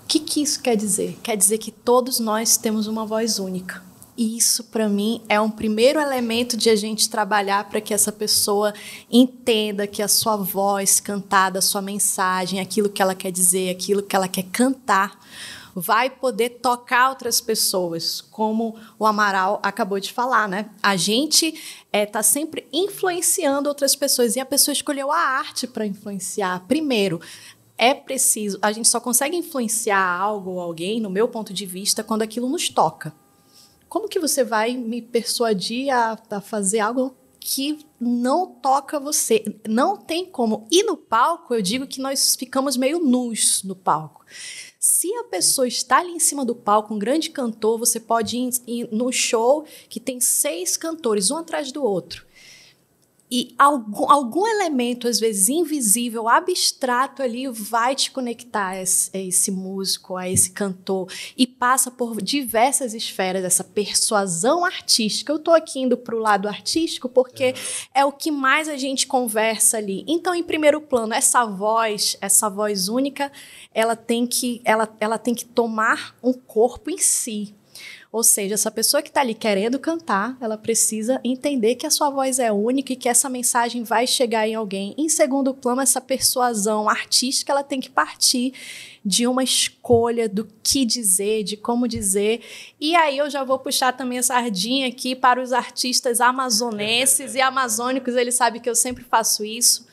O que isso quer dizer? Quer dizer que todos nós temos uma voz única. E isso, para mim, é um primeiro elemento de a gente trabalhar para que essa pessoa entenda que a sua voz cantada, a sua mensagem, aquilo que ela quer dizer, aquilo que ela quer cantar, vai poder tocar outras pessoas, como o Amaral acabou de falar, né? A gente está sempre influenciando outras pessoas, e a pessoa escolheu a arte para influenciar. Primeiro, é preciso, a gente só consegue influenciar algo ou alguém, no meu ponto de vista, quando aquilo nos toca. Como que você vai me persuadir a fazer algo que não toca você? Não tem como. E no palco, eu digo que nós ficamos meio nus no palco. Se a pessoa está ali em cima do palco, um grande cantor, você pode ir no show que tem 6 cantores, um atrás do outro. E algum elemento, às vezes invisível, abstrato ali, vai te conectar a esse músico, a esse cantor, e passa por diversas esferas, essa persuasão artística. Eu estou aqui indo para o lado artístico porque é o que mais a gente conversa ali. Então, em primeiro plano, essa voz única, ela tem que tomar um corpo em si. Ou seja, essa pessoa que está ali querendo cantar, ela precisa entender que a sua voz é única e que essa mensagem vai chegar em alguém. Em segundo plano, essa persuasão artística, ela tem que partir de uma escolha do que dizer, de como dizer. E aí eu já vou puxar também a sardinha aqui para os artistas amazonenses e amazônicos. Eles sabem que eu sempre faço isso,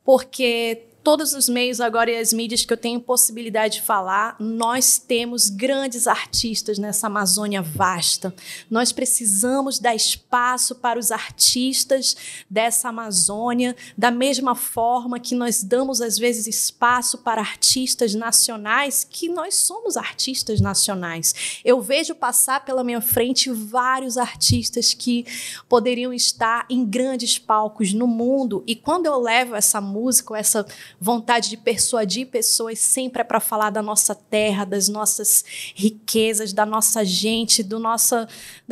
porque todos os meios agora e as mídias que eu tenho possibilidade de falar, nós temos grandes artistas nessa Amazônia vasta. Nós precisamos dar espaço para os artistas dessa Amazônia, da mesma forma que nós damos, às vezes, espaço para artistas nacionais, que nós somos artistas nacionais. Eu vejo passar pela minha frente vários artistas que poderiam estar em grandes palcos no mundo, e quando eu levo essa música, essa vontade de persuadir pessoas, sempre é para falar da nossa terra, das nossas riquezas, da nossa gente, da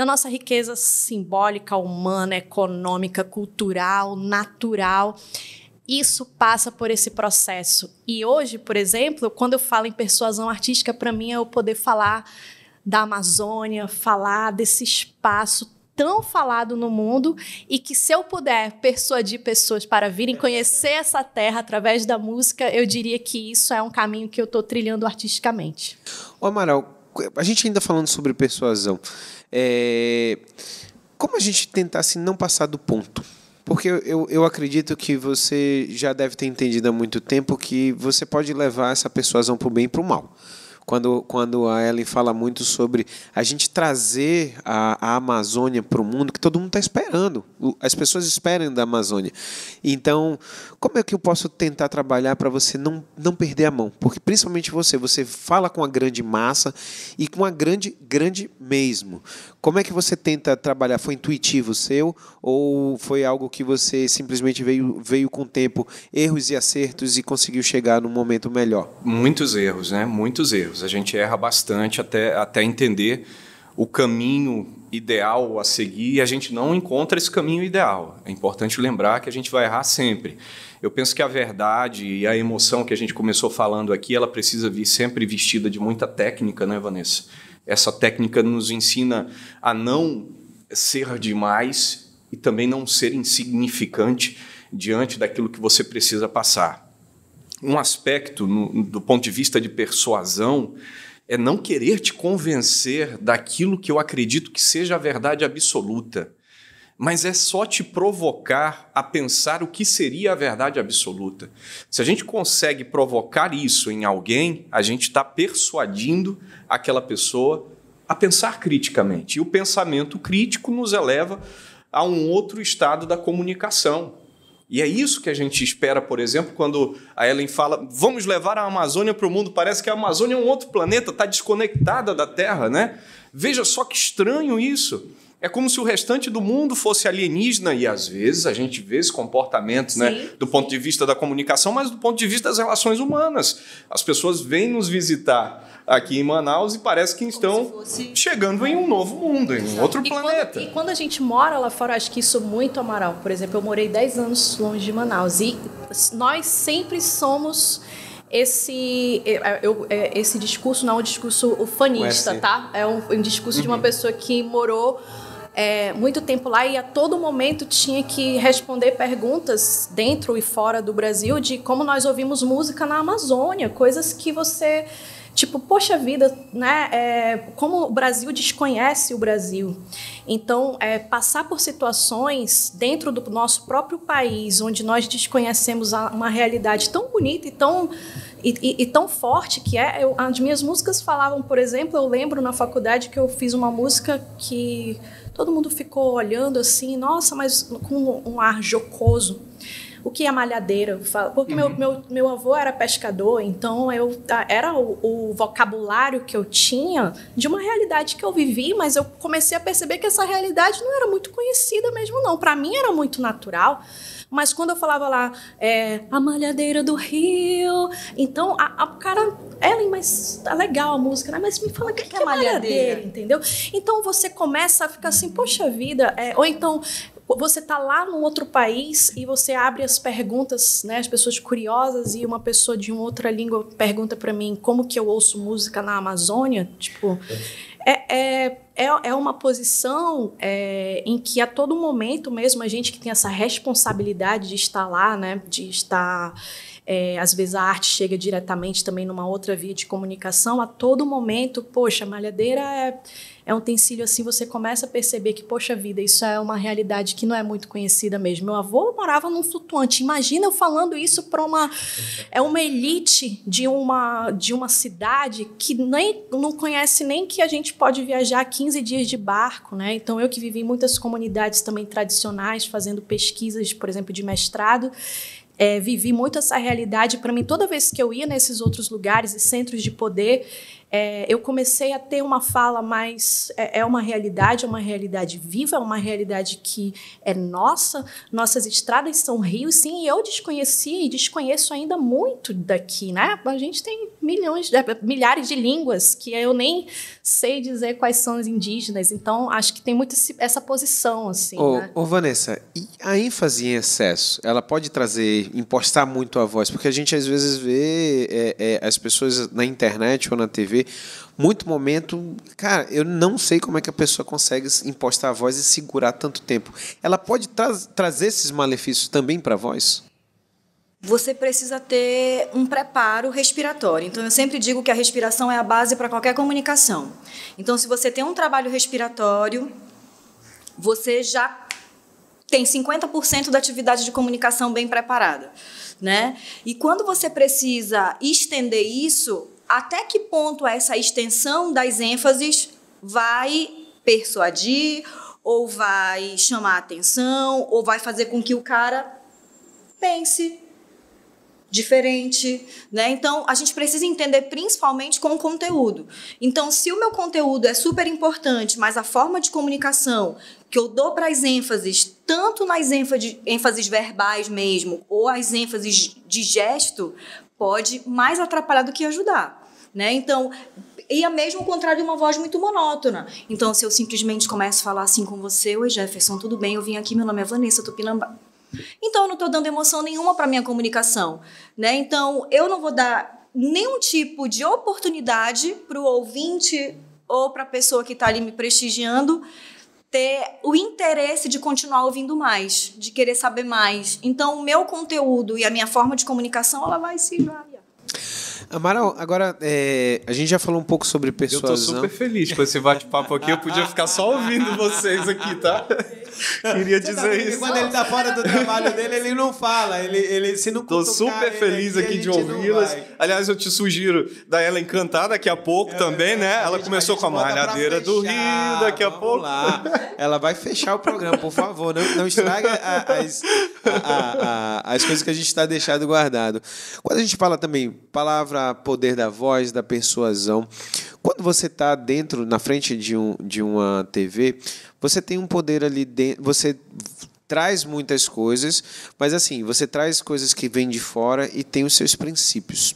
nossa riqueza simbólica, humana, econômica, cultural, natural. Isso passa por esse processo. E hoje, por exemplo, quando eu falo em persuasão artística, para mim é eu poder falar da Amazônia, falar desse espaço tão falado no mundo, e que se eu puder persuadir pessoas para virem conhecer essa terra através da música, eu diria que isso é um caminho que eu estou trilhando artisticamente. Ô Amaral, a gente ainda falando sobre persuasão, como a gente tentar assim, não passar do ponto? Porque eu acredito que você já deve ter entendido há muito tempo que você pode levar essa persuasão para o bem e para o mal. Quando a Ellen fala muito sobre a gente trazer a Amazônia para o mundo, que todo mundo está esperando. As pessoas esperam da Amazônia. Então, como é que eu posso tentar trabalhar para você não perder a mão? Porque, principalmente você fala com a grande massa e com a grande mesmo. Como é que você tenta trabalhar? Foi intuitivo seu ou foi algo que você simplesmente veio com o tempo, erros e acertos, e conseguiu chegar num momento melhor? Muitos erros, né? Muitos erros. A gente erra bastante até entender o caminho ideal a seguir, e a gente não encontra esse caminho ideal. É importante lembrar que a gente vai errar sempre. Eu penso que a verdade e a emoção que a gente começou falando aqui, ela precisa vir sempre vestida de muita técnica, né, Vanessa? Essa técnica nos ensina a não ser demais e também não ser insignificante diante daquilo que você precisa passar. Um aspecto, do ponto de vista de persuasão, é não querer te convencer daquilo que eu acredito que seja a verdade absoluta, mas é só te provocar a pensar o que seria a verdade absoluta. Se a gente consegue provocar isso em alguém, a gente está persuadindo aquela pessoa a pensar criticamente. E o pensamento crítico nos eleva a um outro estado da comunicação. E é isso que a gente espera, por exemplo, quando a Ellen fala vamos levar a Amazônia para o mundo. Parece que a Amazônia é um outro planeta, está desconectada da Terra, né? Veja só que estranho isso. É como se o restante do mundo fosse alienígena, e às vezes a gente vê esse comportamento, né, do ponto de vista da comunicação, mas do ponto de vista das relações humanas. As pessoas vêm nos visitar aqui em Manaus e parece que estão chegando em um novo mundo, em um outro planeta. E quando a gente mora lá fora, acho que isso muito, Amaral. Por exemplo, eu morei 10 anos longe de Manaus, e nós sempre somos... Esse discurso não é um discurso ufanista, tá? É um discurso de uma pessoa que morou muito tempo lá e a todo momento tinha que responder perguntas dentro e fora do Brasil de como nós ouvimos música na Amazônia, coisas que você... Tipo, poxa vida, né? Como o Brasil desconhece o Brasil. Então, passar por situações dentro do nosso próprio país, onde nós desconhecemos uma realidade tão bonita e tão forte que é... As minhas músicas falavam, por exemplo, eu lembro na faculdade que eu fiz uma música que todo mundo ficou olhando assim, nossa, mas com um ar jocoso. O que é malhadeira? Porque meu avô era pescador, então era o vocabulário que eu tinha de uma realidade que eu vivi, mas eu comecei a perceber que essa realidade não era muito conhecida mesmo, não. Para mim era muito natural. Mas quando eu falava lá, a malhadeira do rio, então o cara, Ellen, mas tá legal a música, né? Mas me fala o que é malhadeira, entendeu? Então você começa a ficar assim, poxa vida, ou então... Você está lá num outro país e você abre as perguntas, né, as pessoas curiosas, e uma pessoa de uma outra língua pergunta para mim como que eu ouço música na Amazônia. Tipo, é é uma posição em que a todo momento mesmo a gente que tem essa responsabilidade de estar lá, né, de estar... às vezes a arte chega diretamente também numa outra via de comunicação, a todo momento, poxa, a malhadeira é um utensílio assim, você começa a perceber que, poxa vida, isso é uma realidade que não é muito conhecida mesmo. Meu avô morava num flutuante, imagina eu falando isso para uma elite de uma cidade que nem não conhece nem que a gente pode viajar 15 dias de barco, né? Então, eu que vivi em muitas comunidades também tradicionais, fazendo pesquisas, por exemplo, de mestrado, vivi muito essa realidade. Para mim, toda vez que eu ia nesses outros lugares e centros de poder, eu comecei a ter uma fala mais... É uma realidade viva, é uma realidade que é nossa. Nossas estradas são rios, sim, e eu desconhecia e desconheço ainda muito daqui, né? A gente tem milhares de línguas que eu nem sei dizer quais são as indígenas, então acho que tem muito essa posição, assim, né? Ô, Vanessa, e a ênfase em excesso, ela pode impostar muito a voz? Porque a gente às vezes vê as pessoas na internet ou na TV, muito momento, cara, eu não sei como é que a pessoa consegue impostar a voz e segurar tanto tempo. Ela pode trazer esses malefícios também para a voz? Você precisa ter um preparo respiratório. Então, eu sempre digo que a respiração é a base para qualquer comunicação. Então, se você tem um trabalho respiratório, você já tem 50% da atividade de comunicação bem preparada, né? E quando você precisa estender isso, até que ponto essa extensão das ênfases vai persuadir, ou vai chamar a atenção, ou vai fazer com que o cara pense diferente, né? Então, a gente precisa entender principalmente com o conteúdo. Então, se o meu conteúdo é super importante, mas a forma de comunicação que eu dou para as ênfases, tanto nas ênfases verbais mesmo, ou as ênfases de gesto, pode mais atrapalhar do que ajudar, né? Então, e é mesmo o contrário de uma voz muito monótona. Então, se eu simplesmente começo a falar assim com você: oi, Jefferson, tudo bem? Eu vim aqui, meu nome é Vanessa Tupinambá. Então, eu não estou dando emoção nenhuma para a minha comunicação, né? Então, eu não vou dar nenhum tipo de oportunidade para o ouvinte ou para a pessoa que está ali me prestigiando ter o interesse de continuar ouvindo mais, de querer saber mais. Então, o meu conteúdo e a minha forma de comunicação, ela vai se variar. Amaral, agora a gente já falou um pouco sobre persuasão. Eu tô super feliz com esse bate-papo aqui. Eu podia ficar só ouvindo vocês aqui, tá? Queria dizer isso. Quando ele tá fora do trabalho dele, ele não fala. Ele se não tô super feliz aqui de ouvi-las. Aliás, eu te sugiro da ela encantar daqui a pouco também, né? Ela começou com a Malhadeira do Rio, daqui a pouco. Lá. Ela vai fechar o programa, por favor. Não estraga as coisas que a gente está deixando guardado. Quando a gente fala também palavra poder da voz, da persuasão. Quando você está na frente de uma TV, você tem um poder ali dentro, você traz muitas coisas, mas assim, você traz coisas que vêm de fora e tem os seus princípios.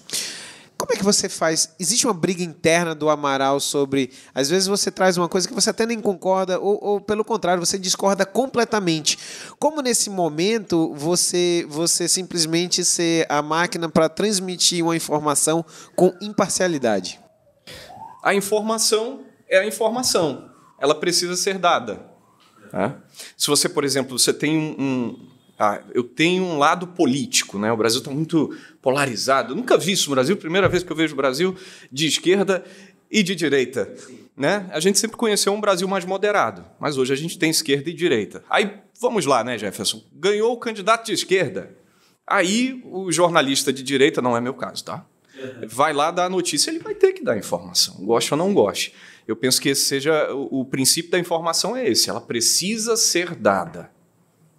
Como é que você faz? Existe uma briga interna do Amaral sobre... Às vezes você traz uma coisa que você até nem concorda, ou pelo contrário, você discorda completamente. Como nesse momento você simplesmente ser a máquina para transmitir uma informação com imparcialidade? A informação é a informação. Ela precisa ser dada. Né? Se você, por exemplo, você tem eu tenho um lado político, né? O Brasil está muito polarizado. Eu nunca vi isso no Brasil. Primeira vez que eu vejo o Brasil de esquerda e de direita. Né? A gente sempre conheceu um Brasil mais moderado, mas hoje a gente tem esquerda e direita. Aí, vamos lá, né, Jefferson? Ganhou o candidato de esquerda. Aí, o jornalista de direita, não é meu caso, tá? Vai lá dar a notícia, ele vai ter que dar informação, goste ou não goste. Eu penso que esse seja o princípio da informação, é esse. Ela precisa ser dada.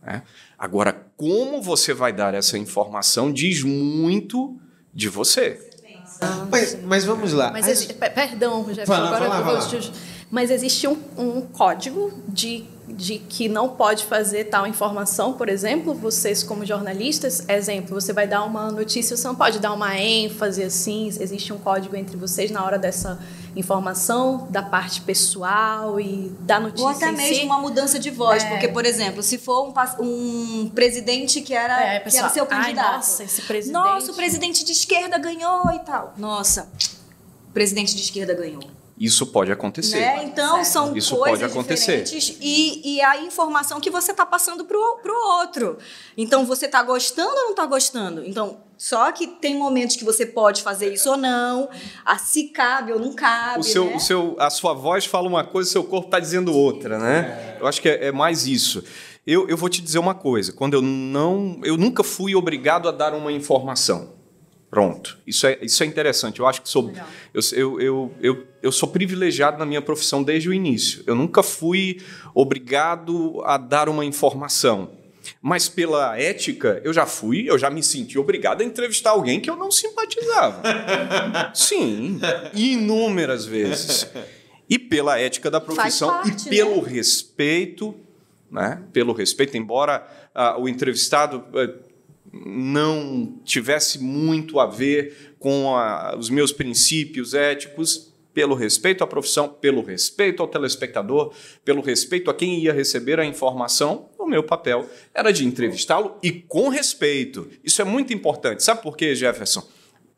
Né? Agora, como você vai dar essa informação diz muito de você. Mas vamos lá. Perdão, Jefferson. Mas existe um código de que não pode fazer tal informação. Por exemplo, vocês como jornalistas, você vai dar uma notícia, você não pode dar uma ênfase assim. Existe um código entre vocês na hora dessa informação, da parte pessoal e da notícia. Ou até mesmo uma mudança de voz, porque, por exemplo, se for um presidente que era seu candidato. Nossa, esse presidente. Nossa, o presidente de esquerda ganhou e tal. Nossa, o presidente de esquerda ganhou. Isso pode acontecer. Né? Então, são Isso coisas pode acontecer. diferentes e a informação que você está passando para o outro. Então, você está gostando ou não está gostando? Então, só que tem momentos que você pode fazer isso ou não, se cabe ou não cabe, né? A sua voz fala uma coisa, o seu corpo está dizendo outra, né? Eu acho que é mais isso. Eu vou te dizer uma coisa, eu nunca fui obrigado a dar uma informação. Pronto. Isso é interessante. Eu acho que eu sou privilegiado na minha profissão desde o início. Eu nunca fui obrigado a dar uma informação. Mas pela ética, eu já me senti obrigado a entrevistar alguém que eu não simpatizava. Sim, inúmeras vezes. E pela ética da profissão parte, e pelo respeito, né? Pelo respeito, embora o entrevistado não tivesse muito a ver com os meus princípios éticos, pelo respeito à profissão, pelo respeito ao telespectador, pelo respeito a quem ia receber a informação, o meu papel era de entrevistá-lo e com respeito. Isso é muito importante. Sabe por quê, Jefferson?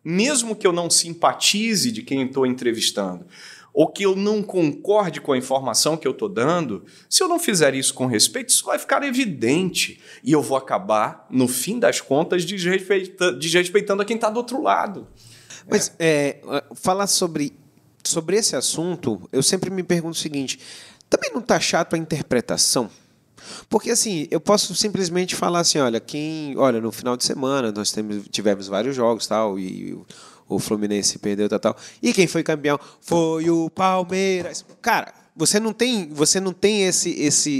Mesmo que eu não simpatize de quem estou entrevistando, ou que eu não concorde com a informação que eu estou dando, se eu não fizer isso com respeito, isso vai ficar evidente. E eu vou acabar, no fim das contas, desrespeitando a quem está do outro lado. Mas falar sobre esse assunto, eu sempre me pergunto o seguinte, também não está chato a interpretação? Porque, assim, eu posso simplesmente falar assim, olha, no final de semana nós tivemos vários jogos, tal, e o Fluminense perdeu, tal. E quem foi campeão foi o Palmeiras. Cara, você não tem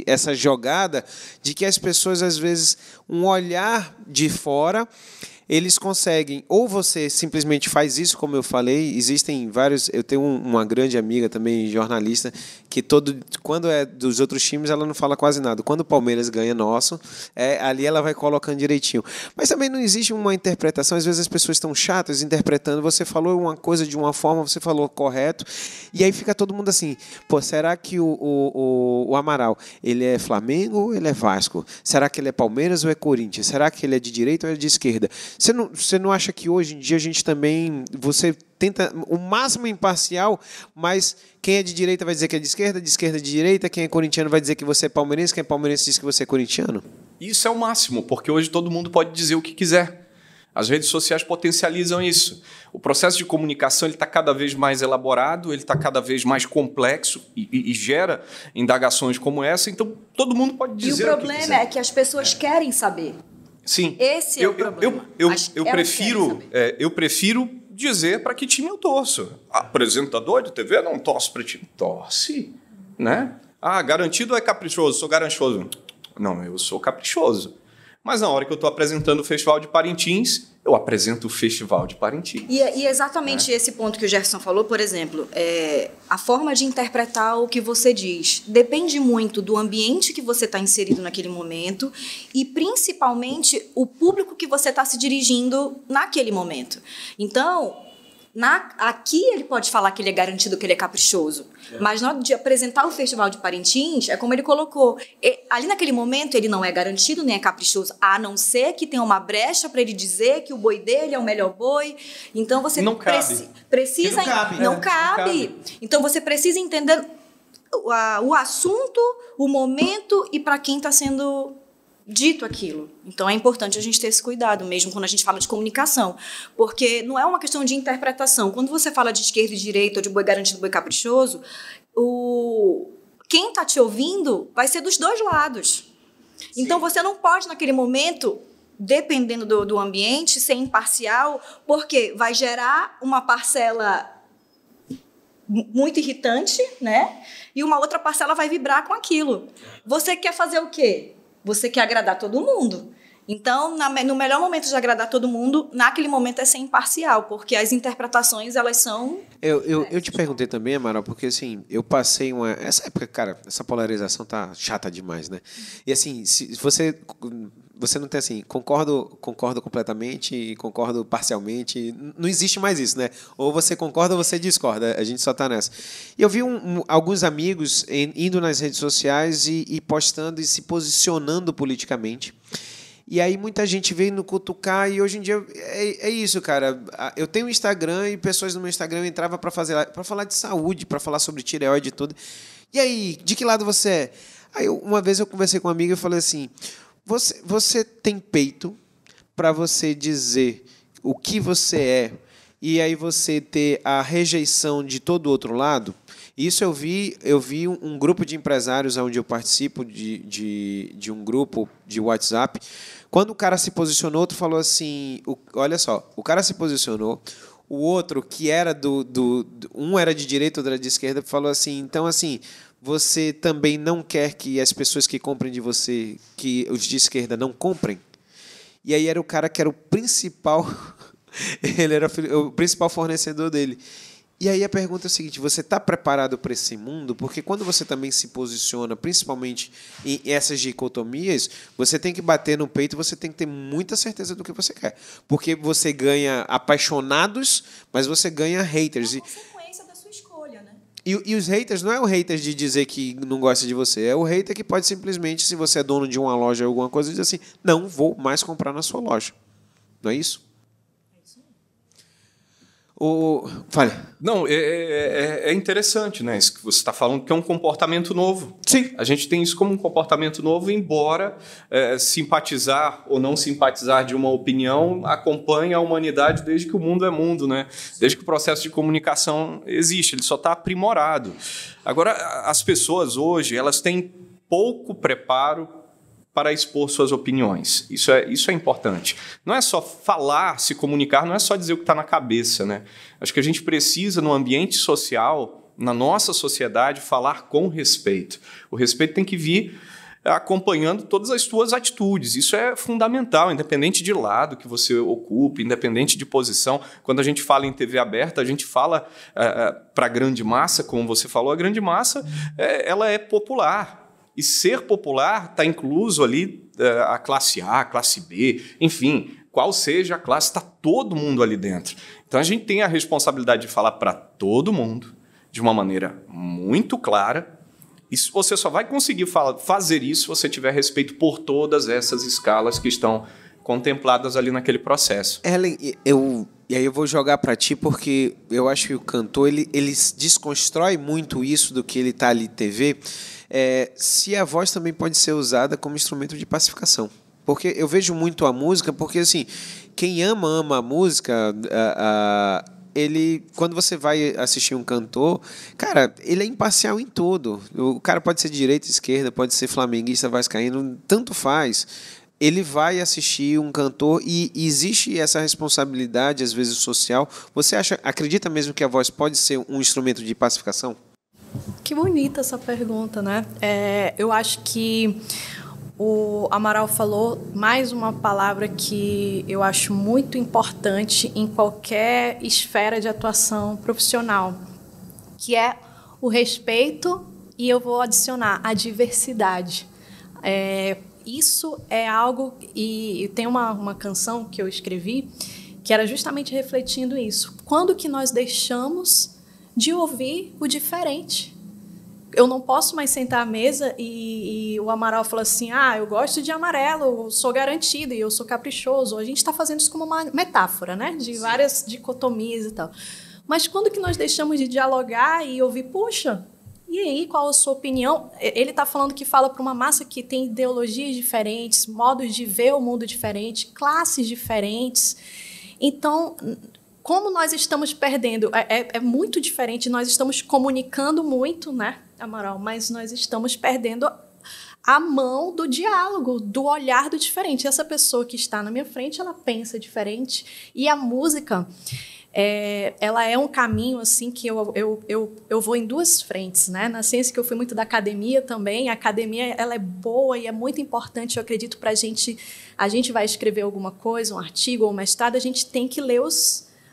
essa jogada de que as pessoas, às vezes, um olhar de fora, eles conseguem, ou você simplesmente faz isso, como eu falei, existem vários, eu tenho uma grande amiga também, jornalista, que quando é dos outros times, ela não fala quase nada. Quando o Palmeiras ganha nosso, ali ela vai colocando direitinho. Mas também não existe uma interpretação, às vezes as pessoas estão chatas interpretando, você falou uma coisa de uma forma, você falou correto, e aí fica todo mundo assim, pô, será que o Amaral, ele é Flamengo ou ele é Vasco? Será que ele é Palmeiras ou é Corinthians? Será que ele é de direita ou é de esquerda? Você não acha que hoje em dia a gente também... Você tenta o máximo imparcial, mas quem é de direita vai dizer que é de esquerda de direita, quem é corintiano vai dizer que você é palmeirense, quem é palmeirense diz que você é corintiano? Isso é o máximo, porque hoje todo mundo pode dizer o que quiser. As redes sociais potencializam isso. O processo de comunicação está cada vez mais elaborado, ele está cada vez mais complexo e gera indagações como essa, então todo mundo pode dizer o que quiser. E o problema é que as pessoas querem saber. Sim. Esse é o problema. Eu prefiro dizer para que time eu torço. Apresentador de TV não torce para time. Torce, né? Garantido é caprichoso, sou garanchoso. Não, eu sou caprichoso. Mas na hora que eu estou apresentando o Festival de Parintins, eu apresento o Festival de Parintins. E exatamente esse ponto que o Jefferson falou, por exemplo, a forma de interpretar o que você diz depende muito do ambiente que você está inserido naquele momento e, principalmente, o público que você está se dirigindo naquele momento. Então... Aqui ele pode falar que ele é garantido, que ele é caprichoso. Mas na hora de apresentar o Festival de Parintins, é como ele colocou. Ali naquele momento ele não é garantido nem é caprichoso, a não ser que tenha uma brecha para ele dizer que o boi dele é o melhor boi. Então você precisa... Não cabe. Então você precisa entender o assunto, o momento e para quem está sendo... dito aquilo. Então, é importante a gente ter esse cuidado, mesmo quando a gente fala de comunicação, porque não é uma questão de interpretação. Quando você fala de esquerda e direita, ou de boi garantido, boi caprichoso, quem está te ouvindo vai ser dos dois lados. Sim. Então, você não pode, naquele momento, dependendo do ambiente, ser imparcial, porque vai gerar uma parcela muito irritante, né? E uma outra parcela vai vibrar com aquilo. Você quer fazer o quê? Você quer agradar todo mundo. Então, no melhor momento de agradar todo mundo, naquele momento é ser imparcial, porque as interpretações, elas são... Eu te perguntei também, Amaral, porque assim, eu passei essa época, cara, essa polarização tá chata demais, né? E assim, se você não tem assim, concordo completamente e concordo parcialmente, não existe mais isso, né? Ou você concorda ou você discorda, a gente só tá nessa. E eu vi alguns amigos indo nas redes sociais e postando e se posicionando politicamente. E aí muita gente veio no cutucar e hoje em dia é isso, cara. Eu tenho um Instagram e pessoas no meu Instagram entravam para falar de saúde, para falar sobre tireoide e tudo. E aí, de que lado você é? Aí uma vez eu conversei com uma amiga e falei assim, você tem peito para você dizer o que você é e aí você ter a rejeição de todo o outro lado? Isso eu vi um grupo de empresários onde eu participo de um grupo de WhatsApp. Quando o cara se posicionou, outro falou assim, olha só, o cara se posicionou, o outro, que era um era de direita, outro era de esquerda, falou assim, então assim, você também não quer que as pessoas que comprem de você, que os de esquerda não comprem? E aí era o cara que era o principal, ele era o principal fornecedor dele. E aí a pergunta é o seguinte, você está preparado para esse mundo? Porque quando você também se posiciona, principalmente em essas dicotomias, você tem que bater no peito, você tem que ter muita certeza do que você quer. Porque você ganha apaixonados, mas você ganha haters. É a consequência da sua escolha, né? E os haters não é o hater de dizer que não gosta de você, é o hater que pode simplesmente, se você é dono de uma loja ou alguma coisa, dizer assim, não vou mais comprar na sua loja. Não é isso? Fale. Não, é interessante, né? Isso que você está falando, que é um comportamento novo. Sim. A gente tem isso como um comportamento novo, embora simpatizar ou não simpatizar de uma opinião acompanhe a humanidade desde que o mundo é mundo, né? Desde que o processo de comunicação existe, ele só está aprimorado. Agora, as pessoas hoje, elas têm pouco preparo para expor suas opiniões. Isso é importante. Não é só falar, se comunicar, não é só dizer o que está na cabeça, né? Acho que a gente precisa, no ambiente social, na nossa sociedade, falar com respeito. O respeito tem que vir acompanhando todas as suas atitudes. Isso é fundamental, independente de lado que você ocupe, independente de posição. Quando a gente fala em TV aberta, a gente fala para a grande massa, como você falou, a grande massa ela é popular. E ser popular está incluso ali a classe A, a classe B, enfim, qual seja a classe, está todo mundo ali dentro. Então a gente tem a responsabilidade de falar para todo mundo, de uma maneira muito clara, e você só vai conseguir fazer isso se você tiver respeito por todas essas escalas que estão contempladas ali naquele processo. Ellen, e aí eu vou jogar para ti, porque eu acho que o cantor ele desconstrói muito isso do que ele está ali TV, se a voz também pode ser usada como instrumento de pacificação. Porque eu vejo muito a música, porque assim, quem ama a música, ele, quando você vai assistir um cantor, cara, ele é imparcial em tudo. O cara pode ser de direita, esquerda, pode ser flamenguista, vascaíno, tanto faz. Ele vai assistir um cantor e existe essa responsabilidade, às vezes, social. Você acredita mesmo que a voz pode ser um instrumento de pacificação? Que bonita essa pergunta, né? Eu acho que o Amaral falou mais uma palavra que eu acho muito importante em qualquer esfera de atuação profissional, que é o respeito, e eu vou adicionar a diversidade. Isso é algo, e tem uma canção que eu escrevi que era justamente refletindo isso. Quando que nós deixamos de ouvir o diferente? Eu não posso mais sentar à mesa e o Amaral fala assim, eu gosto de amarelo, eu sou garantido e eu sou caprichoso. A gente está fazendo isso como uma metáfora, né? De várias dicotomias e tal. Mas quando que nós deixamos de dialogar e ouvir, puxa, e aí, qual a sua opinião? Ele está falando que fala para uma massa que tem ideologias diferentes, modos de ver o mundo diferentes, classes diferentes. Então, como nós estamos perdendo? É muito diferente, nós estamos comunicando muito, né, Amaral? Mas nós estamos perdendo a mão do diálogo, do olhar do diferente. Essa pessoa que está na minha frente, ela pensa diferente. E a música, ela é um caminho assim que eu vou em duas frentes, né? Na ciência, que eu fui muito da academia também, a academia ela é boa e é muito importante, eu acredito, para a gente vai escrever alguma coisa, um artigo ou um mestrado, a gente tem que ler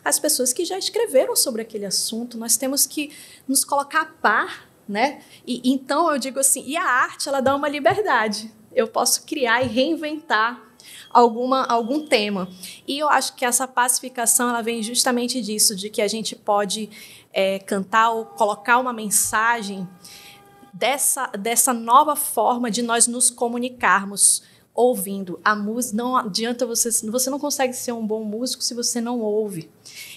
as pessoas que já escreveram sobre aquele assunto, nós temos que nos colocar a par, né? E então eu digo assim, e a arte ela dá uma liberdade, eu posso criar e reinventar algum tema. E eu acho que essa pacificação ela vem justamente disso, de que a gente pode cantar ou colocar uma mensagem dessa nova forma de nós nos comunicarmos ouvindo. A música, não adianta você não consegue ser um bom músico se você não ouve.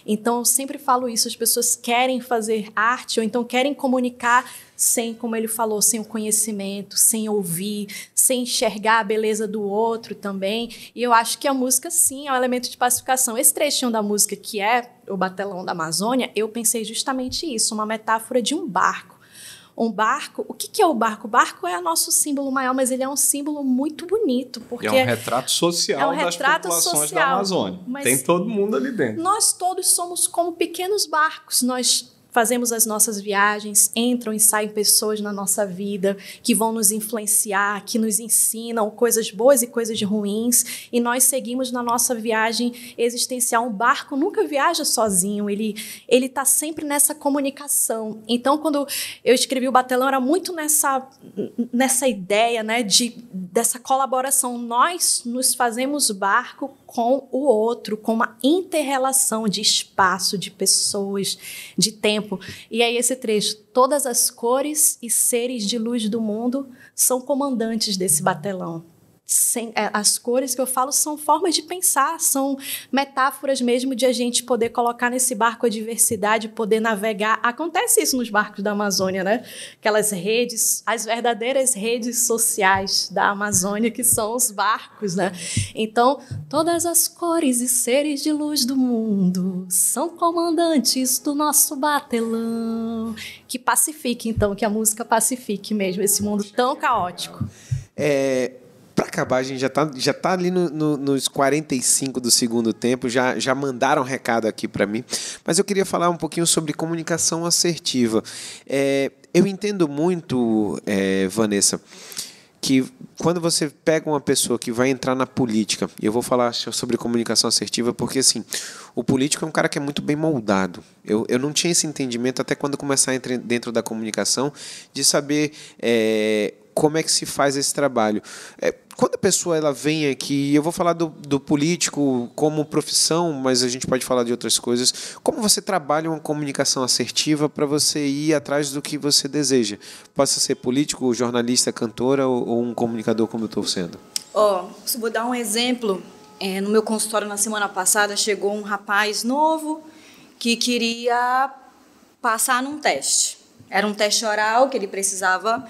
Então, eu sempre falo isso, as pessoas querem fazer arte ou então querem comunicar sem, como ele falou, sem o conhecimento, sem ouvir, sem enxergar a beleza do outro também. E eu acho que a música, sim, é um elemento de pacificação. Esse trechinho da música, que é o Batelão da Amazônia, eu pensei justamente isso, uma metáfora de um barco. Um barco, o que é o barco? O barco é o nosso símbolo maior, mas ele é um símbolo muito bonito. Porque é um retrato social das populações da Amazônia. Tem todo mundo ali dentro. Nós todos somos como pequenos barcos. Nós fazemos as nossas viagens, entram e saem pessoas na nossa vida que vão nos influenciar, que nos ensinam coisas boas e coisas ruins, e nós seguimos na nossa viagem existencial. Um barco nunca viaja sozinho, ele está sempre nessa comunicação. Então, quando eu escrevi o Batelão, era muito nessa ideia, né, dessa colaboração. Nós nos fazemos barco com o outro, com uma inter-relação de espaço, de pessoas, de tempo. E aí esse trecho: todas as cores e seres de luz do mundo são comandantes desse batelão. As cores que eu falo são formas de pensar, são metáforas mesmo de a gente poder colocar nesse barco a diversidade, poder navegar. Acontece isso nos barcos da Amazônia, né? Aquelas redes, as verdadeiras redes sociais da Amazônia, que são os barcos, né? Então, todas as cores e seres de luz do mundo são comandantes do nosso batelão. Que pacifique, então, que a música pacifique mesmo esse mundo tão caótico. Para acabar, a gente já tá ali nos 45 do segundo tempo, já mandaram recado aqui para mim, mas eu queria falar um pouquinho sobre comunicação assertiva. Eu entendo muito, Vanessa, que quando você pega uma pessoa que vai entrar na política, e eu vou falar sobre comunicação assertiva porque, assim, o político é um cara que é muito bem moldado. Eu não tinha esse entendimento até quando começar a entrar dentro da comunicação, de saber como é que se faz esse trabalho. Quando a pessoa ela vem aqui, eu vou falar do político como profissão, mas a gente pode falar de outras coisas. Como você trabalha uma comunicação assertiva para você ir atrás do que você deseja? Possa ser político, jornalista, cantora ou um comunicador como eu estou sendo. Vou dar um exemplo. No meu consultório, na semana passada, chegou um rapaz novo que queria passar num teste. Era um teste oral que ele precisava.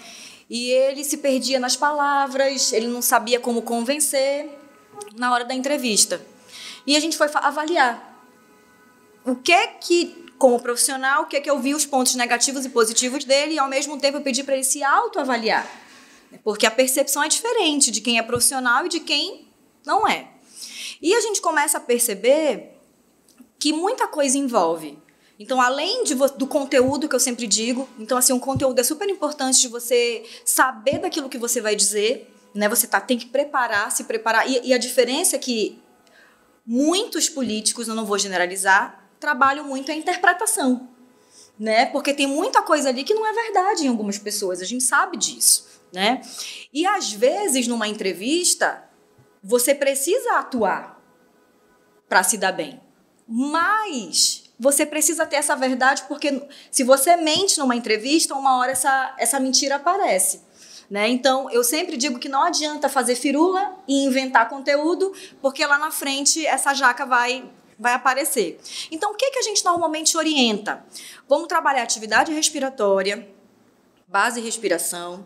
E ele se perdia nas palavras, ele não sabia como convencer na hora da entrevista. E a gente foi avaliar o que como profissional, o que eu vi os pontos negativos e positivos dele, e ao mesmo tempo eu pedi para ele se autoavaliar. Porque a percepção é diferente de quem é profissional e de quem não é. E a gente começa a perceber que muita coisa envolve. Então, além do conteúdo que eu sempre digo, então, assim, um conteúdo é super importante de você saber daquilo que você vai dizer, né? Você tem que se preparar. E a diferença é que muitos políticos, eu não vou generalizar, trabalham muito a interpretação, né? Porque tem muita coisa ali que não é verdade em algumas pessoas, a gente sabe disso, né? E, às vezes, numa entrevista, você precisa atuar para se dar bem, mas você precisa ter essa verdade, porque se você mente numa entrevista, uma hora essa mentira aparece, né? Então, eu sempre digo que não adianta fazer firula e inventar conteúdo, porque lá na frente essa jaca vai aparecer. Então, o que a gente normalmente orienta? Vamos trabalhar atividade respiratória, base e respiração,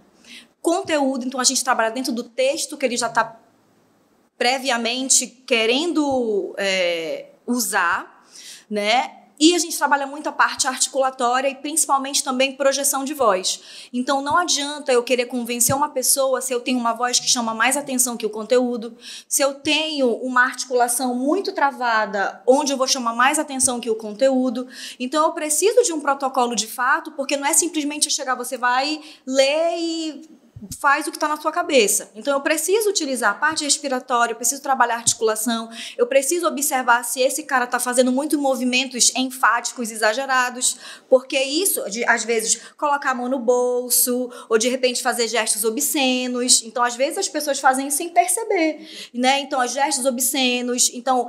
conteúdo. Então, a gente trabalha dentro do texto que ele já está previamente querendo usar, né? E a gente trabalha muito a parte articulatória e principalmente também projeção de voz. Então, não adianta eu querer convencer uma pessoa se eu tenho uma voz que chama mais atenção que o conteúdo, se eu tenho uma articulação muito travada, onde eu vou chamar mais atenção que o conteúdo. Então, eu preciso de um protocolo de fato, porque não é simplesmente chegar, você vai ler e faz o que está na sua cabeça. Então, eu preciso utilizar a parte respiratória, eu preciso trabalhar a articulação, eu preciso observar se esse cara está fazendo muitos movimentos enfáticos exagerados, porque isso, às vezes, colocar a mão no bolso, ou de repente fazer gestos obscenos. Então, às vezes, as pessoas fazem isso sem perceber, né? Então, gestos obscenos, então,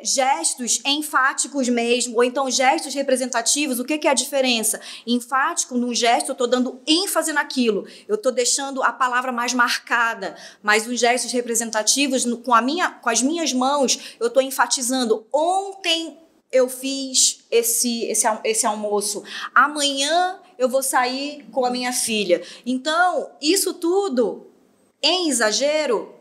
gestos enfáticos mesmo, ou então gestos representativos. O que é a diferença? Enfático, num gesto, eu estou dando ênfase naquilo, eu estou deixando a palavra mais marcada, mas os gestos representativos, com as minhas mãos, eu estou enfatizando. Ontem eu fiz esse almoço. Amanhã eu vou sair com a minha filha. Então, isso tudo, em exagero,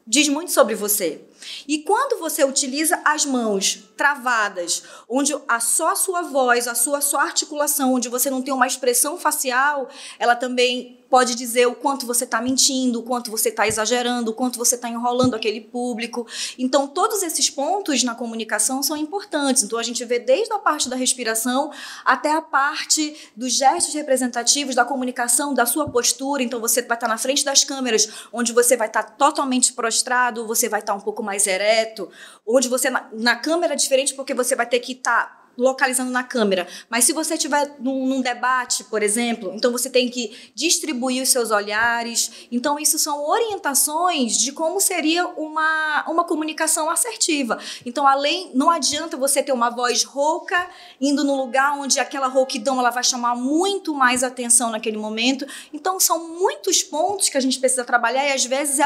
diz muito sobre você. E quando você utiliza as mãos travadas, onde só a sua voz, a sua articulação, onde você não tem uma expressão facial, ela também pode dizer o quanto você está mentindo, o quanto você está exagerando, o quanto você está enrolando aquele público. Então, todos esses pontos na comunicação são importantes. Então, a gente vê desde a parte da respiração até a parte dos gestos representativos, da comunicação, da sua postura. Então, você vai estar na frente das câmeras, onde você vai estar totalmente prostrado, você vai estar um pouco mais ereto, onde você, na câmera é diferente, porque você vai ter que estar localizando na câmera, mas se você estiver num debate, por exemplo, então você tem que distribuir os seus olhares. Então isso são orientações de como seria uma comunicação assertiva. Então não adianta você ter uma voz rouca indo num lugar onde aquela rouquidão ela vai chamar muito mais atenção naquele momento. Então são muitos pontos que a gente precisa trabalhar e às vezes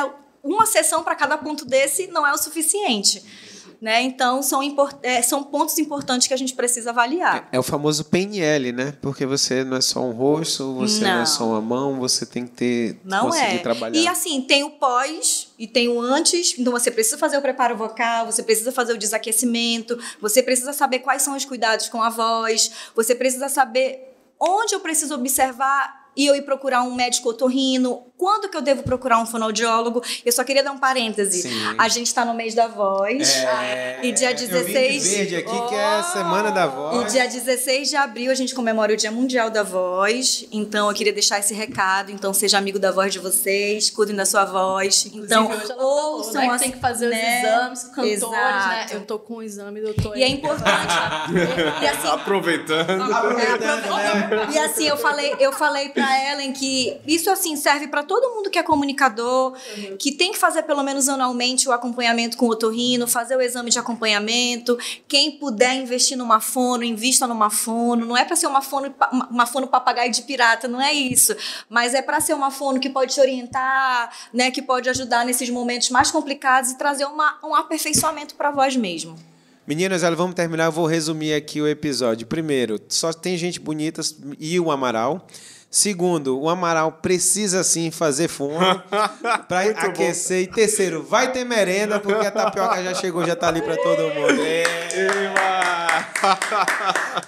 uma sessão para cada ponto desse não é o suficiente. Né? Então, são pontos importantes que a gente precisa avaliar. É o famoso PNL, né? Porque você não é só um rosto, você não é só uma mão, você tem que conseguir trabalhar. E assim, tem o pós e tem o antes. Então, você precisa fazer o preparo vocal, você precisa fazer o desaquecimento, você precisa saber quais são os cuidados com a voz, você precisa saber onde eu preciso observar e eu ir procurar um médico otorrino, quando que eu devo procurar um fonoaudiólogo. Eu só queria dar um parêntese. Sim. A gente está no mês da voz. E dia 16... Eu vim de verde aqui, que é a Semana da Voz. E dia 16 de abril a gente comemora o Dia Mundial da Voz. Então, eu queria deixar esse recado. Então, seja amigo da voz de vocês, cuidem da sua voz. Então, ouçam... Né, tem que fazer os exames, cantores, Exato. Né? Eu tô com o exame, doutor. E é importante. E assim, aproveitando. Né? E assim, eu falei pra Ellen que isso assim serve para todo mundo que é comunicador, que tem que fazer pelo menos anualmente o acompanhamento com o otorrino, fazer o exame de acompanhamento. Quem puder investir numa fono, invista numa fono. Não é para ser uma fono papagaio de pirata, não é isso. Mas é para ser uma fono que pode te orientar, né, que pode ajudar nesses momentos mais complicados e trazer um aperfeiçoamento para a voz mesmo. Meninas, vamos terminar. Eu vou resumir aqui o episódio. Primeiro, só tem gente bonita e o Amaral. Segundo, o Amaral precisa sim fazer fono para aquecer. E terceiro, vai ter merenda, porque a tapioca já chegou, já está ali para todo mundo.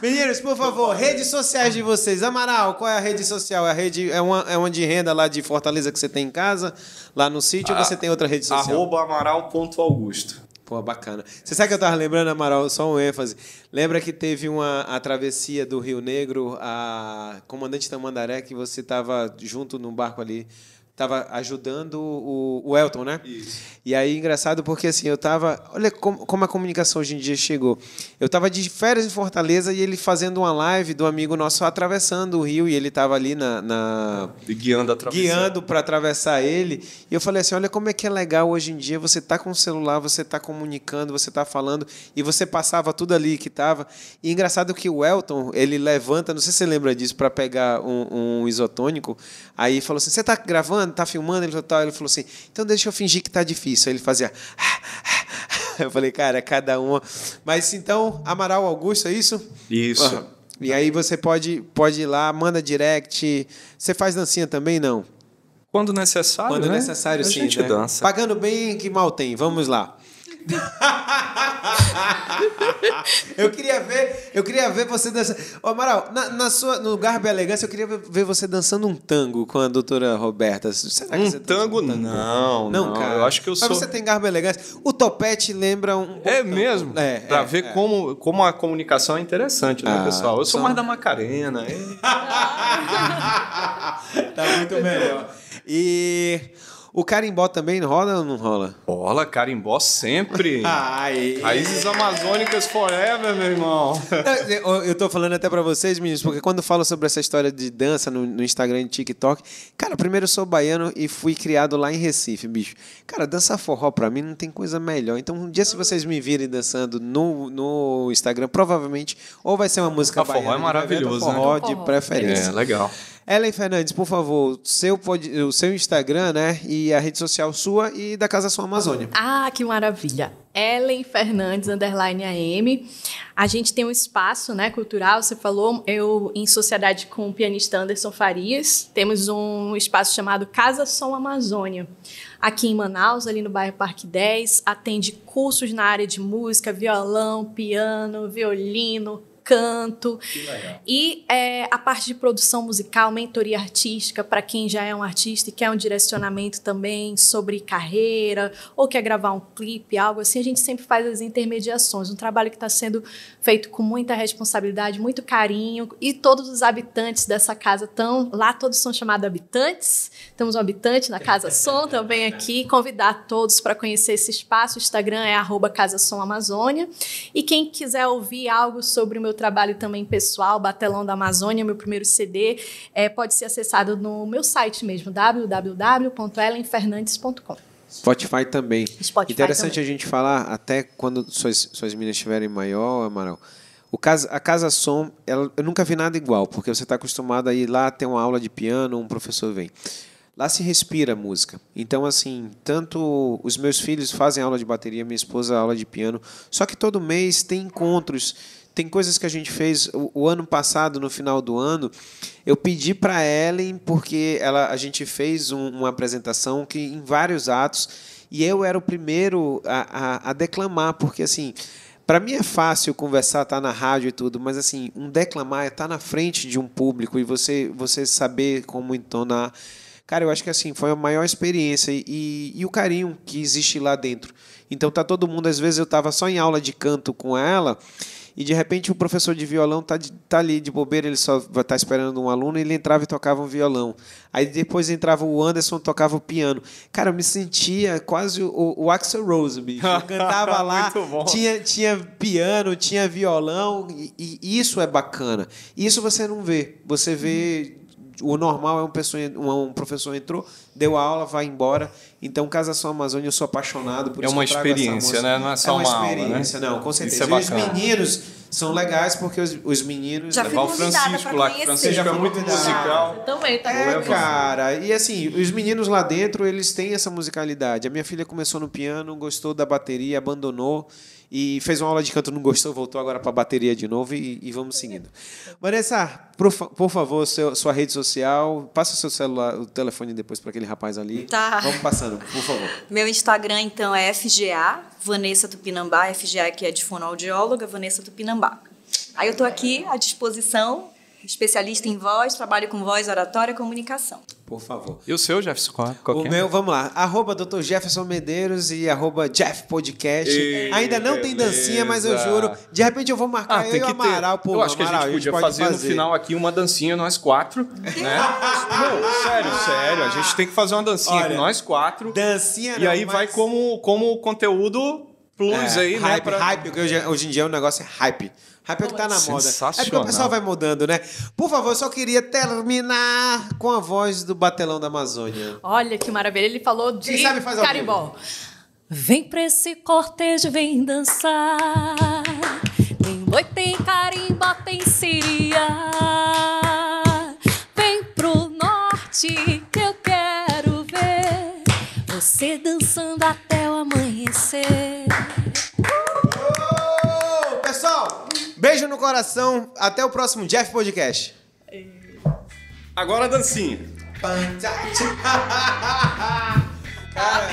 Meninos, por favor, redes sociais de vocês. Amaral, qual é a rede social? É uma de renda lá de Fortaleza que você tem em casa, lá no sítio, ou você tem outra rede social? @amaral.augusto. Pô, bacana. Você sabe que eu tava lembrando, Amaral, só um ênfase. Lembra que teve a travessia do Rio Negro, a Comandante Tamandaré, que você tava junto num barco ali, tava ajudando o Elton, né? Isso. E aí, engraçado, porque assim, eu tava... Olha como a comunicação hoje em dia chegou. Eu tava de férias em Fortaleza e ele fazendo uma live do amigo nosso atravessando o rio, e ele tava ali guiando a travessia. Guiando para atravessar ele. E eu falei assim, olha como é que é legal hoje em dia, você tá com o celular, você tá comunicando, você tá falando, e você passava tudo ali que tava. E engraçado que o Elton, ele levanta, não sei se você lembra disso, para pegar um isotônico, aí falou assim, você tá gravando? Tá filmando? Ele falou assim, então deixa eu fingir que tá difícil. Aí ele fazia... Eu falei, cara, cada uma... Mas então, Amaral Augusto, é isso? Isso. Uhum. E aí você pode ir lá, manda direct. Você faz dancinha também, não? Quando necessário, Quando né? necessário, sim. A gente dança. Pagando bem, que mal tem. Vamos lá. Eu queria ver você dançando. Ô, Amaral, no Garbo e Elegância, eu queria ver você dançando um tango com a doutora Roberta. Será que você tango? Não, cara. Eu acho que eu sou... Mas você tem Garbo e Elegância. O topete lembra um... É mesmo? Pra ver como a comunicação é interessante, né, pessoal? Eu sou mais da Macarena. Tá muito melhor. E... O carimbó também rola ou não rola? Rola, carimbó sempre. Raízes amazônicas forever, meu irmão. Eu tô falando até pra vocês, meninos, porque quando falo sobre essa história de dança no Instagram e TikTok, cara, primeiro eu sou baiano e fui criado lá em Recife, bicho. Cara, dançar forró pra mim não tem coisa melhor. Então, um dia se vocês me virem dançando no Instagram, provavelmente ou vai ser uma música baiana. Forró é maravilhoso, forró né? de preferência. É, legal. Ellen Fernandes, por favor, o seu Instagram, né? E a rede social sua e da Casa Som Amazônia. Ah, que maravilha. Ellen Fernandes, _AM. A gente tem um espaço, né, cultural, você falou, eu em sociedade com o pianista Anderson Farias, temos um espaço chamado Casa Som Amazônia. Aqui em Manaus, ali no bairro Parque 10, atende cursos na área de música, violão, piano, violino, canto. Que legal. E a parte de produção musical, mentoria artística, para quem já é um artista e quer um direcionamento também sobre carreira, ou quer gravar um clipe, algo assim, a gente sempre faz as intermediações. Um trabalho que está sendo feito com muita responsabilidade, muito carinho, e todos os habitantes dessa casa estão lá, todos são chamados habitantes. Temos um habitante na Casa Som também aqui. Convidar todos para conhecer esse espaço. O Instagram é @Casa Som Amazônia. E quem quiser ouvir algo sobre o meu trabalho também pessoal, Batelão da Amazônia, meu primeiro CD, pode ser acessado no meu site mesmo, www.ellenfernandes.com. Spotify também. Spotify Interessante também. a gente falar, até quando suas meninas estiverem maior, Amaral, a Casa Som, eu nunca vi nada igual, porque você está acostumado a ir lá, ter uma aula de piano, um professor vem. Lá se respira música. Então, assim, tanto os meus filhos fazem aula de bateria, minha esposa aula de piano, só que todo mês tem encontros. Tem coisas que a gente fez o ano passado, no final do ano, eu pedi para a Ellen, porque a gente fez uma apresentação que em vários atos, e eu era o primeiro a declamar, porque assim, para mim é fácil conversar, estar na rádio e tudo, mas assim, declamar é estar na frente de um público e você saber como entonar. Cara, eu acho que assim, foi a maior experiência e o carinho que existe lá dentro. Então tá todo mundo, às vezes eu estava só em aula de canto com ela, e de repente o professor de violão tá ali de bobeira, ele só tá esperando um aluno, ele entrava e tocava um violão. Aí depois entrava o Anderson, tocava o piano. Cara, eu me sentia quase o Axl Rose, bicho. Eu cantava lá, tinha piano, tinha violão, e isso é bacana. Isso você não vê. Você vê... O normal é um professor entrou, deu a aula, vai embora. Então, Casa Som Amazônia, eu sou apaixonado por isso. É uma experiência, né? Não é só uma aula, né? experiência, não, com certeza. Isso é E os meninos são legais porque os meninos... Já levar o Francisco lá, que o Francisco é muito musical. Eu também, tá? Cara, e assim, os meninos lá dentro, eles têm essa musicalidade. A minha filha começou no piano, gostou da bateria, abandonou e fez uma aula de canto, não gostou, voltou agora para a bateria de novo e vamos seguindo. Vanessa, por favor, sua rede social, passa o seu celular, o telefone depois para aquele rapaz ali. Tá. Vamos passando, por favor. Meu Instagram, então, é FGA, Vanessa Tupinambá, FGA que é de fonoaudióloga, Vanessa Tupinambá. Aí eu estou aqui à disposição, especialista em voz, trabalho com voz, oratória e comunicação. Por favor. E o seu, Jefferson? Qual O que é? meu, vamos lá, @Dr. Jefferson Medeiros e @Jeff Podcast. Ainda não tem dancinha, mas eu juro, de repente eu vou marcar eu e o Amaral. Pô, Eu acho que Amaral, a gente podia pode fazer no final aqui uma dancinha, nós quatro, né? Não, sério, a gente tem que fazer uma dancinha com nós quatro. Dancinha E não, aí mas... vai como conteúdo plus aí, hype, né? Hype, porque hoje em dia o negócio é hype. Hype é o que tá na moda. Sensacional. É porque o pessoal vai mudando, né? Por favor, eu só queria terminar com a voz do Batelão da Amazônia. Olha que maravilha, ele falou de Quem sabe faz ao carimbó. Vem pra esse cortejo, vem dançar. Tem boi, tem carimbó, tem siria. Vem pro norte que eu quero ver você dançando até o amanhecer. Pessoal, beijo no coração. Até o próximo Jeff Podcast. Agora a dancinha. Cara,